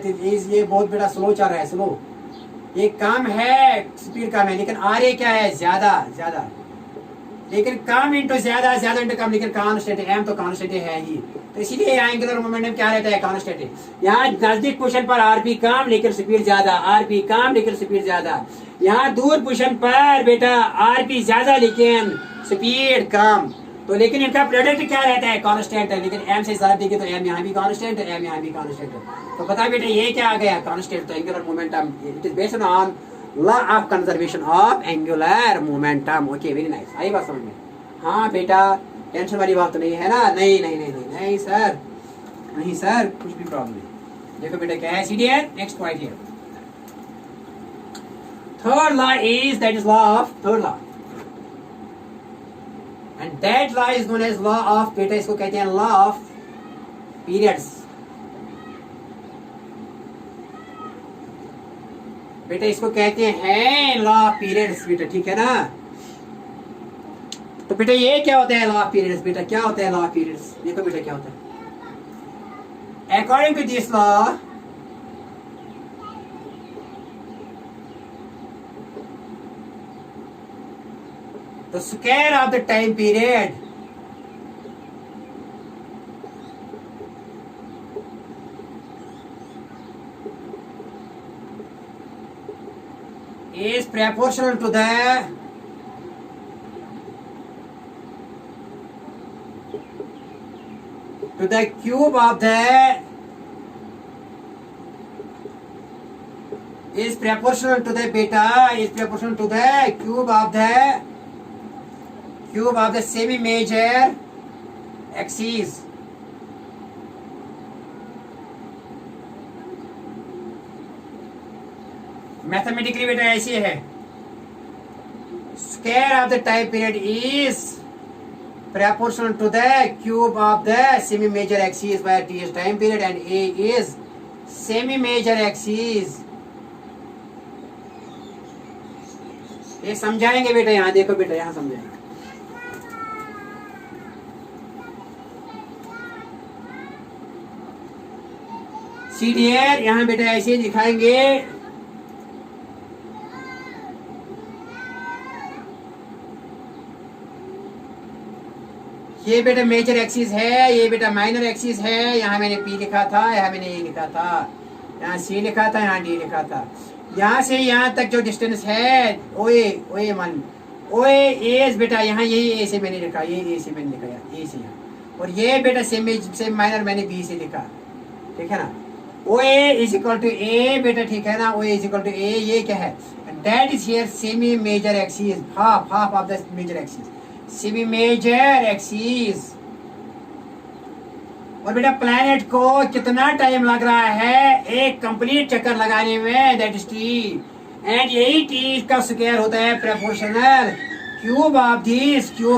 [SPEAKER 1] ये बहुत बेटा स्लो चल रहा है, स्लो, ये कम है, स्पीड कम है। लेकिन आर ए क्या है, ज्यादा। लेकिन कम इंटू ज्यादा इंटू कम, लेकिन कांस्टेंट एम तो कांस्टेंट है ही। तो इसीलिए यहाँ एंगुलर मोमेंटम क्या रहता है, कांस्टेंट है। यहाँ नजदीक पोजीशन पर आरपी कम लेकिन स्पीड ज्यादा, आरपी कम लेकिन स्पीड ज्यादा। यहाँ दूर पोजीशन पर बेटा आरपी ज्यादा लेकिन स्पीड कम। तो लेकिन इनका प्रोडक्ट क्या रहता है, कांस्टेंट है। लेकिन एम से ज्यादा देखे तो एम यहाँ भी कांस्टेंट है, एम यहाँ भी कांस्टेंट है। तो पता बेटा ये क्या आ गया, कांस्टेंट। तो angular momentum it is based on law of conservation of angular momentum. Okay, very nice, आई बात समझ में? हाँ बेटा, टेंशन वाली बात तो नहीं है ना? नहीं सर, कुछ भी प्रॉब्लम नहीं। देखो बेटा क्या है, see dear next point here. Third law is, that is law of third law, and that law is known as law of, बेटा इसको कहते हैं लॉ ऑफ पीरियड्स। बेटा इसको कहते हैं लॉ ऑफ पीरियड्स बेटा, ठीक है ना? तो बेटा ये क्या होता है लॉ ऑफ पीरियड्स, बेटा क्या होता है लॉ ऑफ पीरियड्स? देखो बेटा क्या होता है, according to this law the square of the time period is proportional to the cube of the is proportional to the beta is proportional to the cube of the semi major axis. Mathematically बेटा ऐसे है, square of the time period is proportional to the cube of the semi major axis where t is time period and a is semi major axis. ये समझाएंगे बेटा, यहाँ देखो बेटा, यहाँ समझाएंगे। सीडीआर यहाँ बेटा ऐसे दिखाएंगे, ये बेटा मेजर एक्सिस है, ये बेटा माइनर एक्सिस है। यहाँ मैंने पी लिखा था, यहाँ मैंने ए लिखा था, यहाँ सी लिखा था, यहाँ डी लिखा था। यहाँ से यहाँ तक जो डिस्टेंस है ओए मान ओए एस बेटा, यहाँ यही ए से मैंने लिखा, ये ए से मैंने लिखा, ए से यहाँ। और ये बेटा सेम माइनर मैंने बी से लिखा, ठीक है ना? ओए इज इक्वल टू ए बेटा, ठीक है ना? ओए इज इक्वल टू ए, ये क्या है, that is here semi major axis, half of the major axis, semi major axis. और बेटा प्लैनेट को कितना टाइम लग रहा है एक कंप्लीट चक्कर लगाने में, दैट इज टी, एंड यही टी का स्क्वायर होता है proportional cube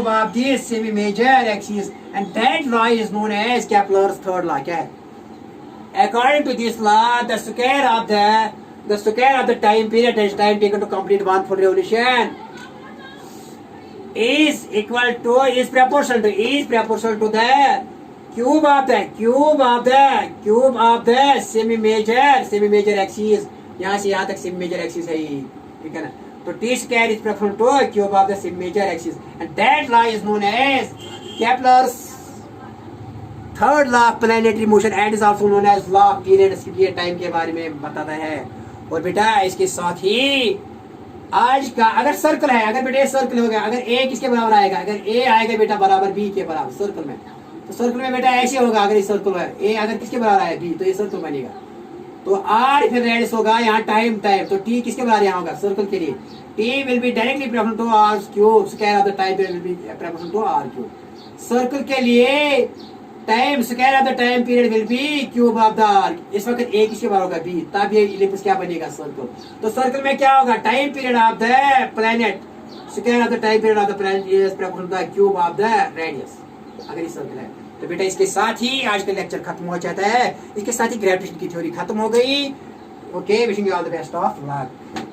[SPEAKER 1] of this semi major axis, and that law is known as Kepler's third law. क्या है? According to this law the square of the time period, that is time taken to complete one full revolution, is proportional to the cube of the semi major axis, यहाँ से यहाँ तक semi major axis है ये, ठीक है ना। तो T square is proportional to cube of the semi major axis and that law is known as Kepler's third law of planetary motion and is also known as law of period time के बारे में बताता है। और बेटा इसके साथ ही आज का अगर सर्कल है, अगर बेटा सर्कल हो गया, अगर ए किसके बराबर आएगा, अगर ए आएगा बेटा बराबर बी के बराबर सर्कल में, तो सर्कल में बेटा ऐसे होगा, अगर ये सर्कल है ए अगर किसके बराबर आए बी, तो ये सर्कल बनेगा। तो आर फिर रेडियस होगा यहाँ टाइम, तो टी किसके बराबर यहाँ होगा सर्कल के लिए, T will be directly proportional to R cube, square of the time will be proportional to R cube. Circle के लिए time square of the time period will be cube of the R. इस वक्त ए किसके बराबर होगा B, तब ये ellipse क्या बनेगा सर्कल। तो सर्कल में क्या होगा, time period of the planet square of the time period of the planet is proportional to the cube of the radius, अगर ये सर्कल है। तो बेटा इसके साथ ही आज का लेक्चर खत्म हो जाता है, इसके साथ ही ग्रेविटेशन की थ्योरी खत्म हो गई। Okay, wishing you all the best of luck.